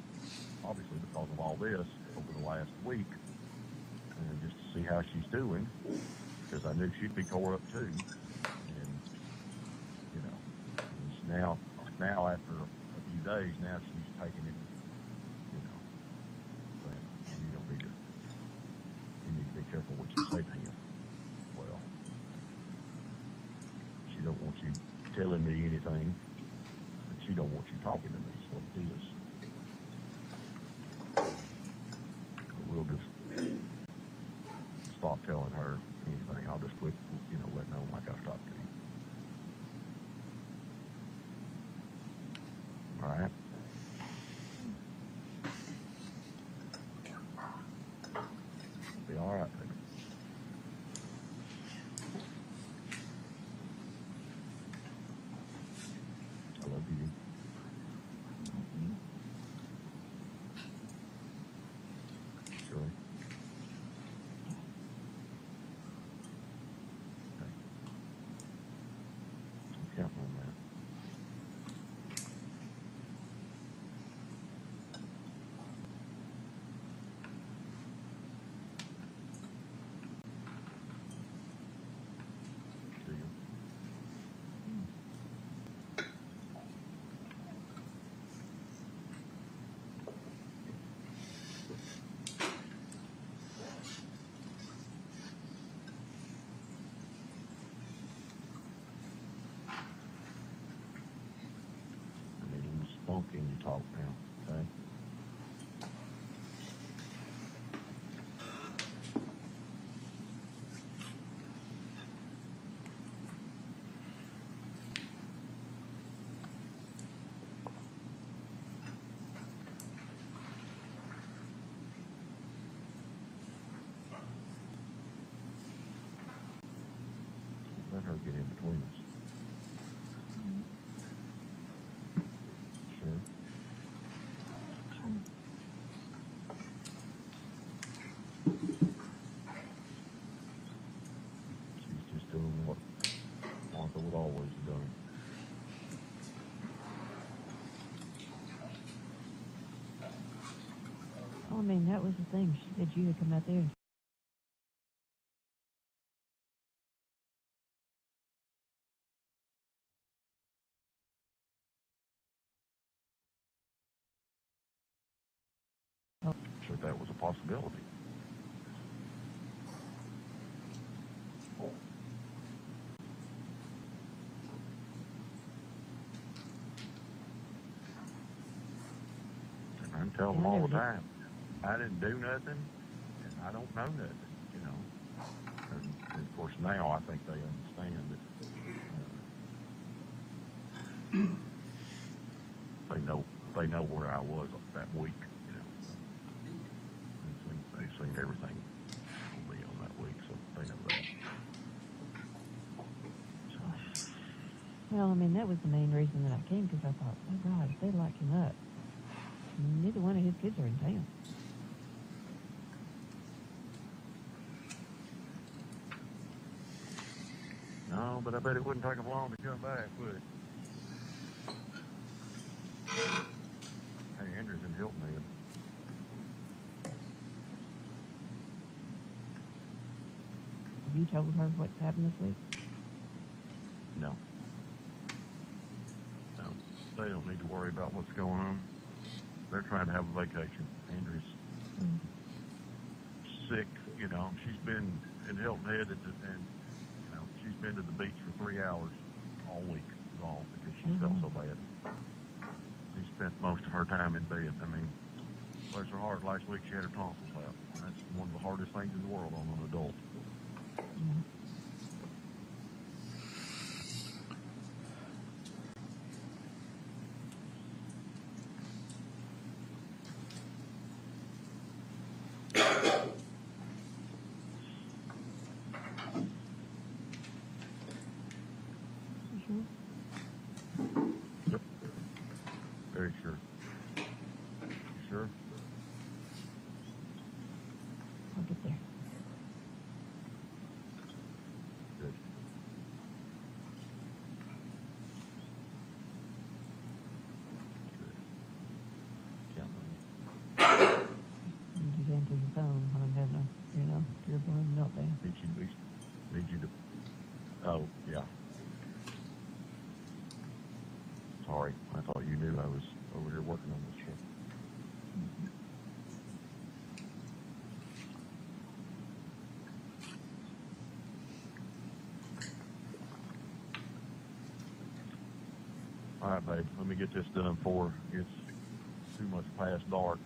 of all this over the last week, and just to see how she's doing, because I knew she'd be tore up too. And, it's now after a few days, now she's taking it, but you need to be careful what you say to him. Well, she don't want you telling me anything, but she don't want you talking to me, is what it is. But we'll just stop telling her anything. I'll just quit, let know like I stopped to you. All right? Be all right, baby. I love you. Sure. Okay. I'm counting on that. See you. I need a little spunk in your talk now, okay? Let her get in between us. Sure. She's just doing what Martha would always have done. Oh, I mean, that was the thing. She said you had come out there and that was a possibility. And I tell them all the time, I didn't do nothing, and I don't know nothing, you know. And of course now I think they understand that they know where I was that week, you know. They've seen everything on me on that week, so they know that. So, Well, I mean, that was the main reason that I came, because I thought, oh God, if they lock him up, neither one of his kids are in town. no, but I bet it wouldn't take them long to come back, would it? Hey, Andrew's in Hilton Head. Have you told her what's happened this week? No. No, they don't need to worry about what's going on. They're trying to have a vacation. Andrew's sick, you know. She's been in Hilton Head and you know, she's been to the beach for 3 hours all week long because she felt so bad. She spent most of her time in bed. I mean, bless her heart, last week she had her tonsils out. That's one of the hardest things in the world on an adult. Yep. Very sure. You sure? I'll get there. Good. Good. Count on you. You just answer the phone when I'm having a, tear-blown meltdown. Need you to. Oh, yeah. Sorry, I thought you knew I was over here working on this shit. All right, babe, let me get this done before it's too much past dark.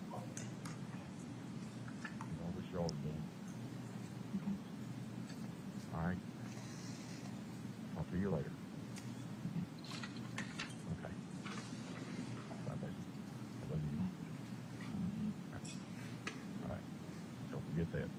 Get all this yard done. All right. I'll see you later. Okay. Bye, baby. I love you. All right. Don't forget that.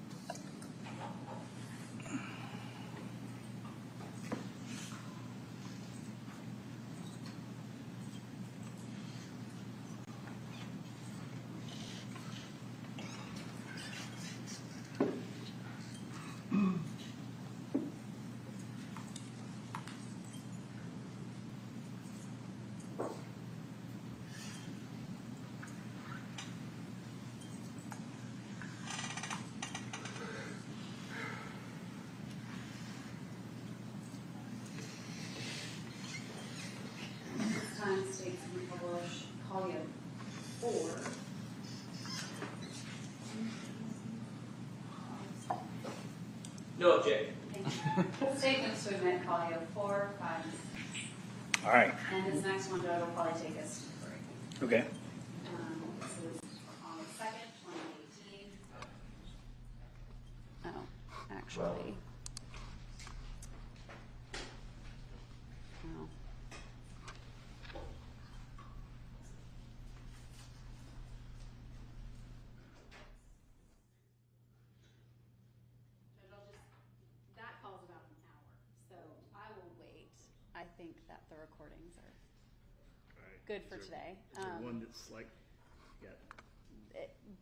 Time states we publish Collier 4. No objection. Statements to admit Collier 4, 5, and 6. All right. And this next one, Joe, will probably take us to break. Okay. This is on the 2nd, 2018. Oh, actually. Oh. That call's about an hour, so I will wait. I think that the recordings are good for today. Is there one that's like,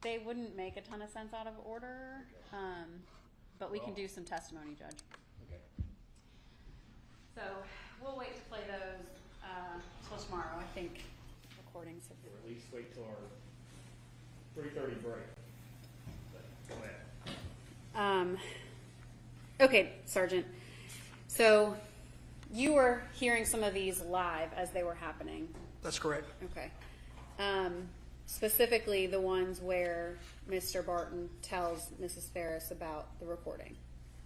They wouldn't make a ton of sense out of order, but we can do some testimony, Judge. okay. So we'll wait to play those till tomorrow. I think recordings have Or at least wait till our 3:30 break. But go ahead. Okay, Sergeant. So you were hearing some of these live as they were happening. That's correct. Okay. specifically the ones where Mr. Barton tells Mrs. Farris about the recording.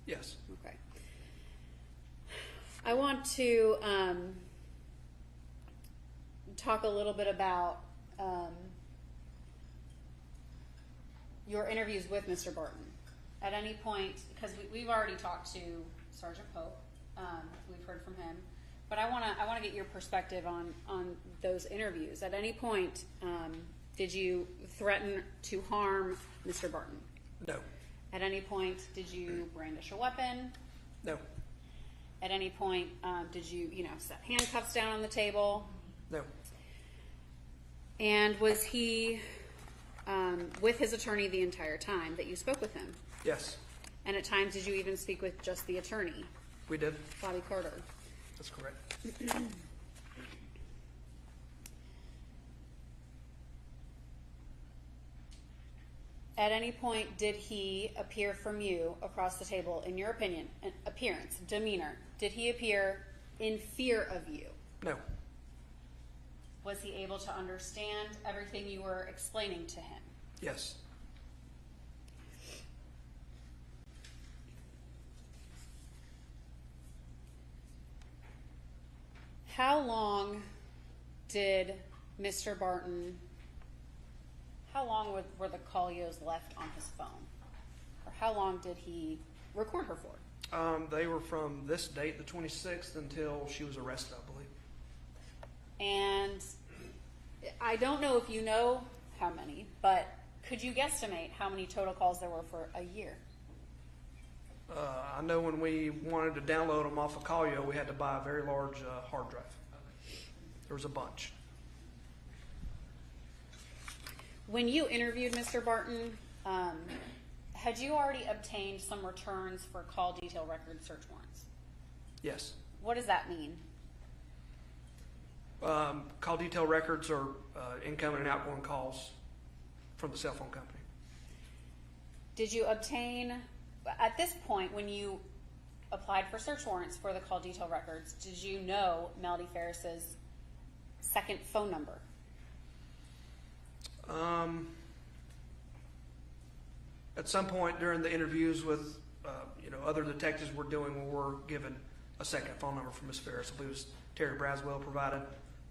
Yes. Okay. I want to talk a little bit about your interviews with Mr. Barton. At any point, because we've already talked to Sergeant Pope, we've heard from him, but I want to get your perspective on those interviews. At any point, did you threaten to harm Mr. Barton? No. At any point, did you brandish a weapon? No. At any point, did you, set handcuffs down on the table? No. And was he with his attorney the entire time that you spoke with him? Yes. And at times, did you even speak with just the attorney, We did. Bobby Carter? That's correct. At any point, did he appear from you across the table, in your opinion, appearance, demeanor, did he appear in fear of you? No. Was he able to understand everything you were explaining to him? Yes. How long did Mr. Barton, how long were the Collios left on his phone? Or how long did he record her for? They were from this date, the 26th, until she was arrested, I believe. And I don't know if you know how many, but could you guesstimate how many total calls there were for a year? I know when we wanted to download them off of Collier, we had to buy a very large hard drive. There was a bunch. When you interviewed Mr. Barton, had you already obtained some returns for call detail record search warrants? Yes. What does that mean? Call detail records are incoming and outgoing calls from the cell phone company. Did you obtain, at this point, when you applied for search warrants for the call detail records, did you know Melody Farris's second phone number? At some point during the interviews with other detectives we're doing, we were given a second phone number from Miss Farris. I believe it was Terry Braswell provided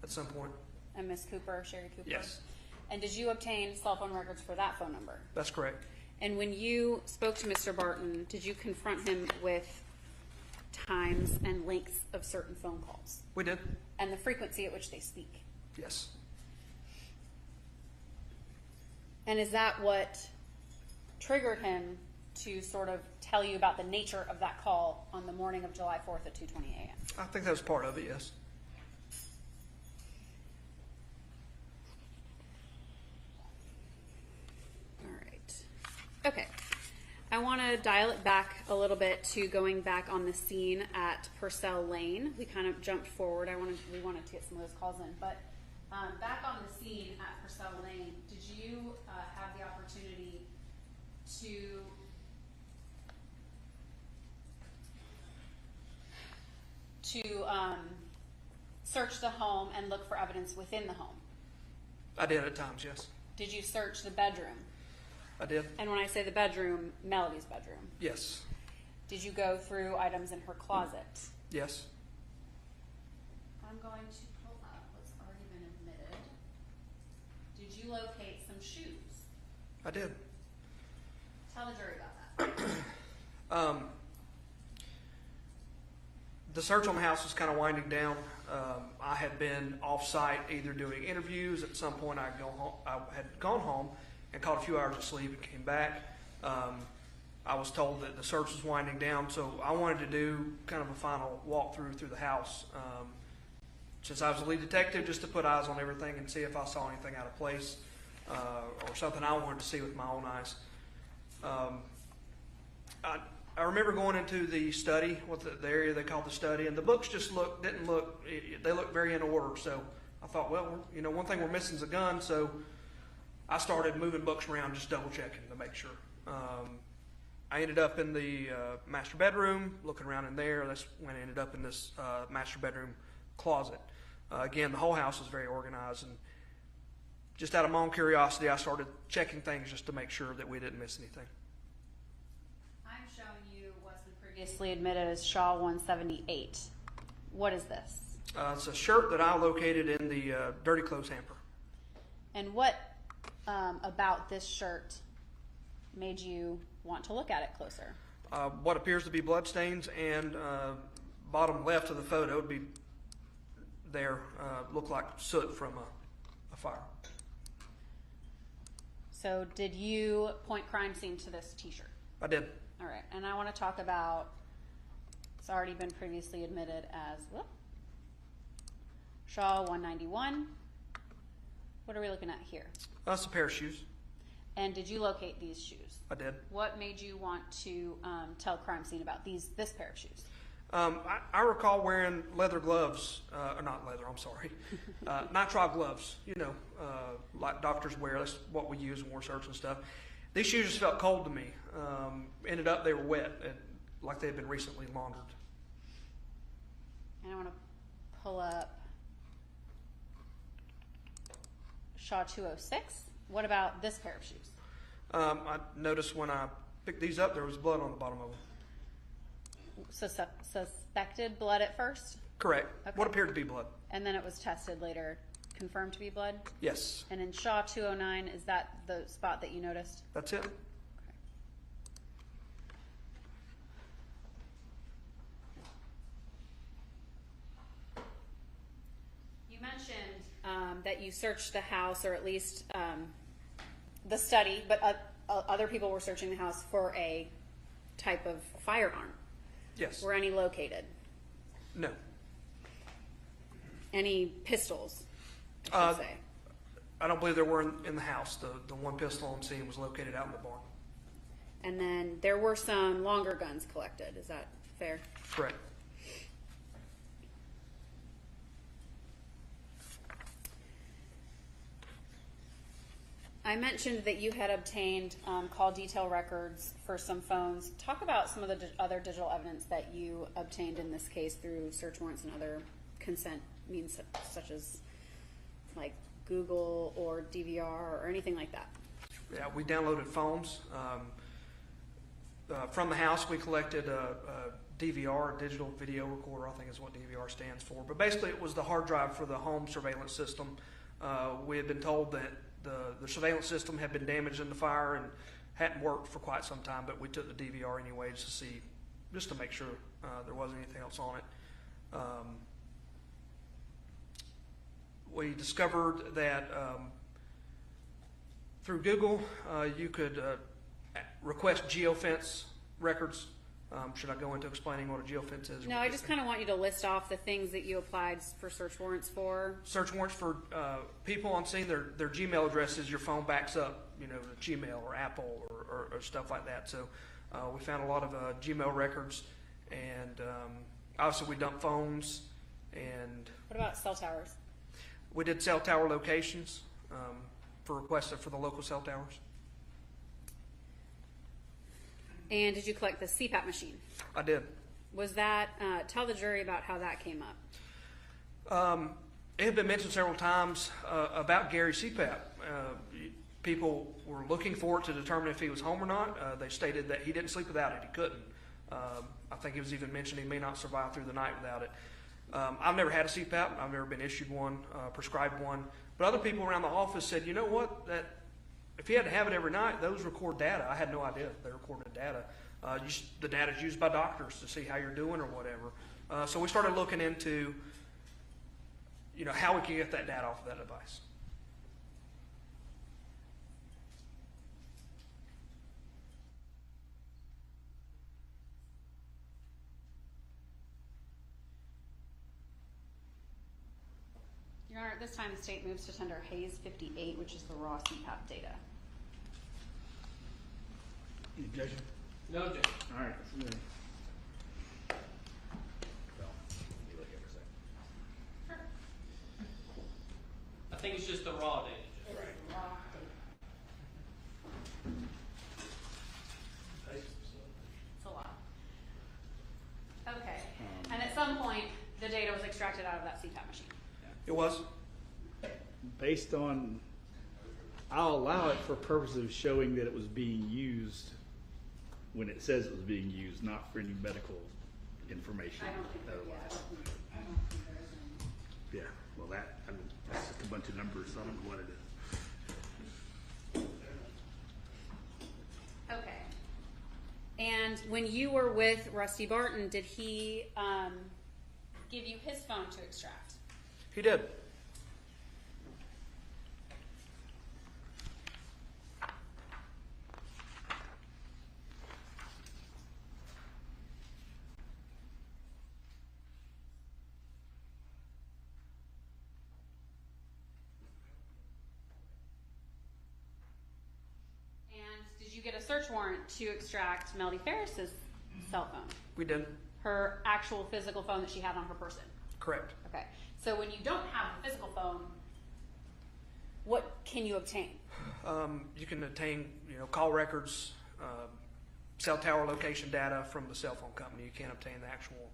at some point. And Miss Cooper, Sherry Cooper? Yes. And did you obtain cell phone records for that phone number? That's correct. And when you spoke to Mr. Barton, did you confront him with times and lengths of certain phone calls? We did. And the frequency at which they speak? Yes. And is that what triggered him to sort of tell you about the nature of that call on the morning of July 4th at 2:20 a.m.? I think that was part of it, yes. All right. Okay. I want to dial it back a little bit to going back on the scene at Purcell Lane. We kind of jumped forward. We wanted to get some of those calls in, but back on the scene at Purcell Lane, did you have the opportunity to search the home and look for evidence within the home? I did at times, yes. Did you search the bedroom? I did. And when I say the bedroom, Melody's bedroom. Yes. Did you go through items in her closet? Yes. I'm going to pull up what's already been admitted. Did you locate some shoes? I did. Tell the jury about that. The search on the house was kind of winding down. I had been off-site either doing interviews. At some point, I had gone home and caught a few hours of sleep and came back. I was told that the search was winding down, so I wanted to do kind of a final walkthrough through the house. Since I was the lead detective, just to put eyes on everything and see if I saw anything out of place or something I wanted to see with my own eyes. I remember going into the study, the area they called the study, and the books just they looked very in order. So I thought, well, one thing we're missing is a gun. So I started moving books around, just double checking to make sure. I ended up in the master bedroom, looking around in there. That's when I ended up in this master bedroom closet. Again, the whole house was very organized, and just out of my own curiosity, I started checking things just to make sure that we didn't miss anything. I'm showing you what's been previously admitted as Shaw 178. What is this? It's a shirt that I located in the dirty clothes hamper. And what about this shirt made you want to look at it closer? What appears to be bloodstains, and bottom left of the photo would be there, look like soot from a fire. So did you point crime scene to this t-shirt? I did. All right, and I want to talk about, it's already been previously admitted as, Shaw 191. What are we looking at here? That's a pair of shoes. And did you locate these shoes? I did. What made you want to tell crime scene about this pair of shoes? I recall wearing leather gloves, or not leather, I'm sorry, nitrile gloves, like doctors wear. That's what we use when we're searching stuff. These shoes just felt cold to me. Ended up they were wet, like they had been recently laundered. And I want to pull up Shaw 206. What about this pair of shoes? I noticed when I picked these up, there was blood on the bottom of them. Suspected blood at first? Correct. Okay. What appeared to be blood. And then it was tested later, confirmed to be blood? Yes. And in Shaw 209, is that the spot that you noticed? That's it. You mentioned that you searched the house, or at least the study, but other people were searching the house for a type of firearm. Yes. Were any located? No. Any pistols, I should say? I don't believe there were in the house. The one pistol on scene was located out in the barn. And then there were some longer guns collected. Is that fair? Correct. I mentioned that you had obtained call detail records for some phones. Talk about some of the other digital evidence that you obtained in this case through search warrants and other consent means, such as like Google or DVR or anything like that. Yeah, we downloaded phones. From the house, we collected a DVR, a digital video recorder, I think is what DVR stands for. But basically, it was the hard drive for the home surveillance system. We had been told that the surveillance system had been damaged in the fire and hadn't worked for quite some time, but we took the DVR anyway just to make sure there wasn't anything else on it. We discovered that through Google, you could request geofence records. Should I go into explaining what a geofence is? No, I just kind of want you to list off the things that you applied for search warrants for. Search warrants for people on scene, their Gmail addresses, your phone backs up, Gmail or Apple or stuff like that. So we found a lot of Gmail records, and obviously we dumped phones. And what about cell towers? We did cell tower locations for requests for the local cell towers. And did you collect the CPAP machine? I did. Was that, tell the jury about how that came up. It had been mentioned several times about Gary's CPAP. People were looking for it to determine if he was home or not. They stated that he didn't sleep without it. He couldn't. I think it was even mentioned he may not survive through the night without it. I've never had a CPAP. I've never been issued one, prescribed one. But other people around the office said, you know what, that if he had to have it every night, those record data. I had no idea they recorded data. The data is used by doctors to see how you're doing or whatever. So we started looking into, how we can get that data off of that device. Your Honor, at this time, the state moves to tender Hayes 58, which is the raw CPAP data. Any objection? No objection. All right, let's move. Well, let me look at it for a second. I think it's just the raw data. It is raw data. It's a lot. Okay. And at some point, the data was extracted out of that CPAP machine. It was? Based on I'll allow it for purposes of showing that it was being used when it says it was being used, not for any medical information. I don't think there, yeah, otherwise. I don't think there is any. Yeah, well, I mean, that's just a bunch of numbers, so I don't know what it is. Okay. And when you were with Rusty Barton, did he give you his phone to extract? He did. Did you get a search warrant to extract Melody Farris's cell phone? We did. Her actual physical phone that she had on her person? Correct. Okay. So when you don't have a physical phone, what can you obtain? You can obtain, call records, cell tower location data from the cell phone company. You can't obtain the actual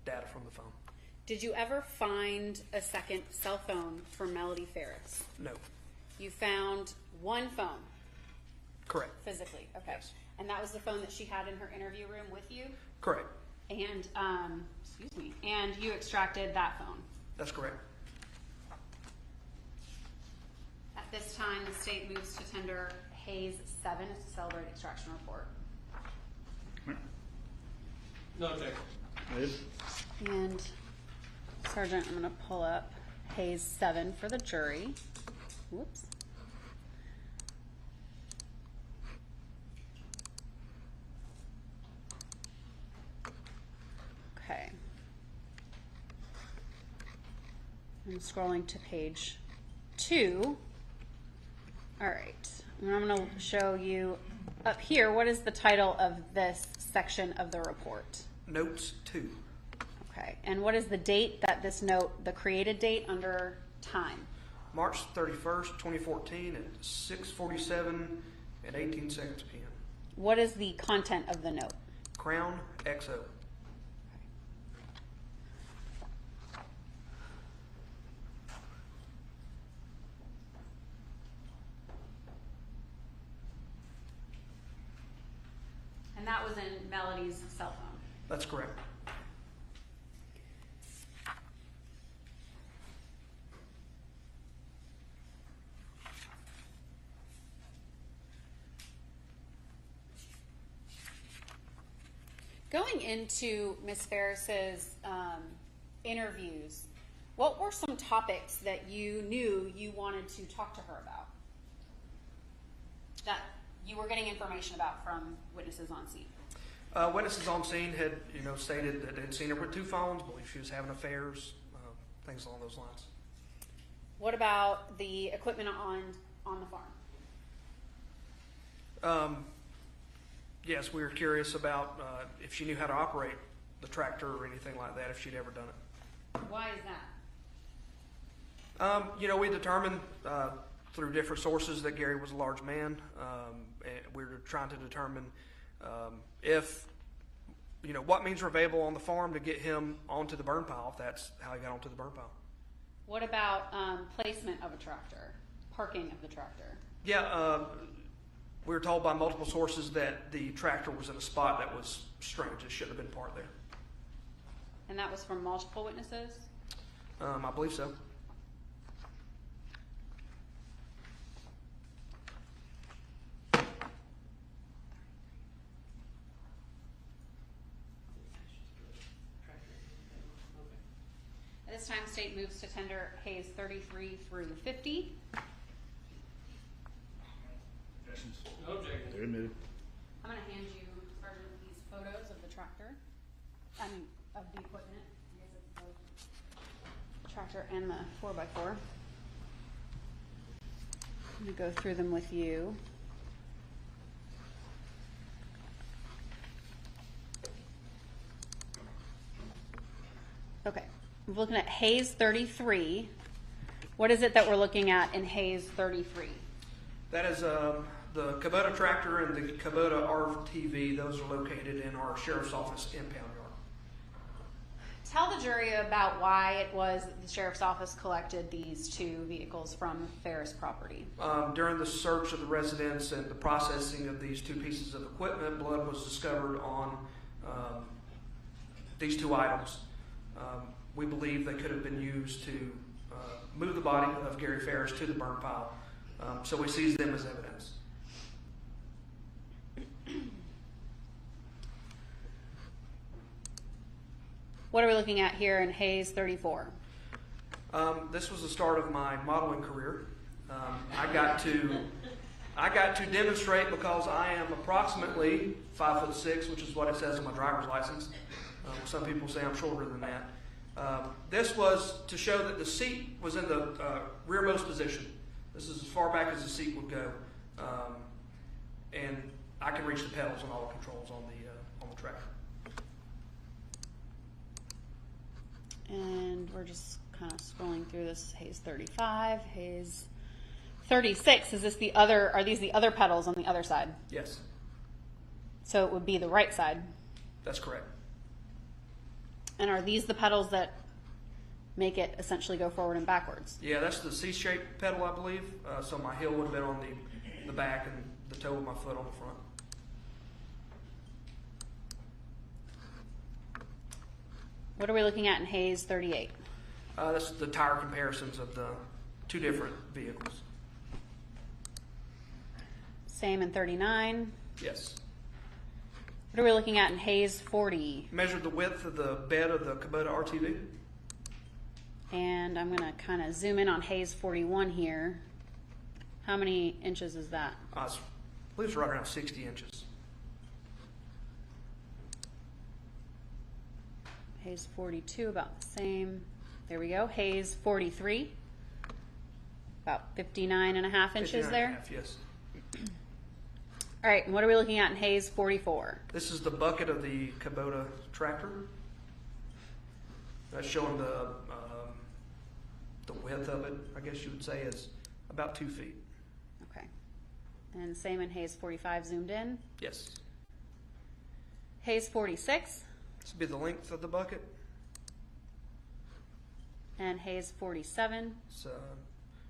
data from the phone. Did you ever find a second cell phone for Melody Farris? No. You found one phone? Correct. Physically, okay. Yes. And that was the phone that she had in her interview room with you? Correct. And, and you extracted that phone? That's correct. At this time, the state moves to tender Hayes 7 to celebrate extraction report. No objection. Ed? And Sergeant, I'm going to pull up Hayes 7 for the jury. Whoops. Okay. I'm scrolling to page 2. All right. And I'm going to show you up here, what is the title of this section of the report? Notes 2. Okay. And what is the date that this note, the created date under time? March 31st, 2014 at 6:47 and 18 seconds p.m. What is the content of the note? Crown XO. And that was in Melody's cell phone. That's correct. Going into Ms. Farris's interviews, what were some topics that you knew you wanted to talk to her about? That you were getting information about from witnesses on scene? Witnesses on scene had, stated that they'd seen her with 2 phones, believe she was having affairs, things along those lines. What about the equipment on the farm? Yes, we were curious about if she knew how to operate the tractor or anything like that, if she'd ever done it. Why is that? We determined through different sources that Gary was a large man. And we were trying to determine if, what means were available on the farm to get him onto the burn pile, if that's how he got onto the burn pile. What about placement of a tractor, parking of the tractor? Yeah, we were told by multiple sources that the tractor was in a spot that was strange. It shouldn't have been parked there. And that was from multiple witnesses? I believe so. At this time, state moves to tender Hayes 33 through 50. No objection. They're admitted. I'm going to hand you, Sergeant, these photos of the tractor. Of the equipment. I guess it's both the tractor and the 4x4. I'm going to go through them with you. Okay. We're looking at Hayes 33. What is it that we're looking at in Hayes 33? That is the Kubota tractor and the Kubota RTV. Those are located in our sheriff's office impound yard. tell the jury about why it was that the sheriff's office collected these two vehicles from Farris property. During the search of the residence and the processing of these two pieces of equipment, blood was discovered on these two items. We believe they could have been used to move the body of Gary Farris to the burn pile. So we seized them as evidence. What are we looking at here in Hayes 34? This was the start of my modeling career. I got to demonstrate because I am approximately 5'6", which is what it says on my driver's license. Some people say I'm shorter than that. This was to show that the seat was in the rearmost position. This is as far back as the seat would go, and I can reach the pedals and all the controls on the tractor. And we're just kind of scrolling through this. Hayes 35, Hayes 36. Is this the other? Are these the other pedals on the other side? Yes, So it would be the right side. that's correct. And are these the pedals that make it essentially go forward and backwards? Yeah, that's the C-shaped pedal, I believe. So my heel would have been on the back and the toe of my foot on the front. What are we looking at in Hayes 38? That's the tire comparisons of the two different vehicles. Same in 39. Yes. What are we looking at in Hayes 40? Measured the width of the bed of the Kubota RTV. And I'm going to kind of zoom in on Hayes 41 here. How many inches is that? I believe it's right around 60 inches. Hayes 42, about the same. There we go. Hayes 43, about 59 and a half inches 59 there. and a half, yes. All right, and what are we looking at in Hayes 44? This is the bucket of the Kubota tractor. That's showing the width of it, I guess you would say, is about 2 feet. Okay. And same in Hayes 45, zoomed in. Yes. Hayes 46 This would be the length of the bucket. and Hayes 47. It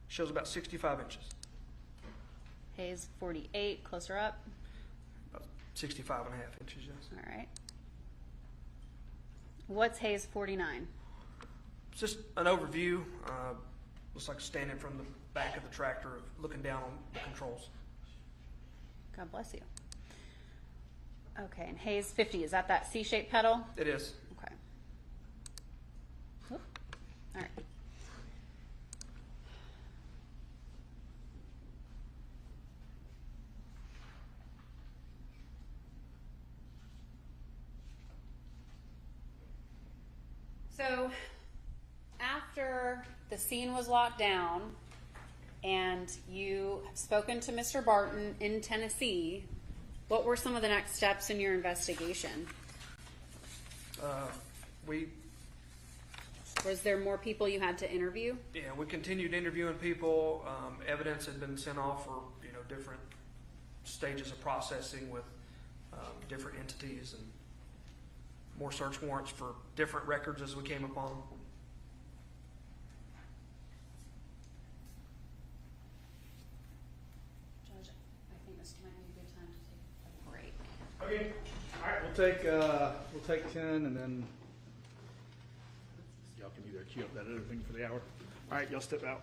shows about 65 inches. Hayes 48, closer up. About 65 and a half inches, yes. All right. What's Hayes 49? It's just an overview. Looks like standing from the back of the tractor, looking down on the controls. God bless you. Okay, and Hayes 50, is that C-shaped pedal? It is. Okay. Whoop. All right. So, after the scene was locked down and you have spoken to Mr. Barton in Tennessee, what were some of the next steps in your investigation? Was there more people you had to interview? Yeah, we continued interviewing people. Evidence had been sent off for different stages of processing with different entities, and more search warrants for different records as we came upon them. Judge, I think this might be a good time to take a break. Okay. All right, we'll take 10, and then y'all can either queue up that other thing for the hour. All right, y'all step out.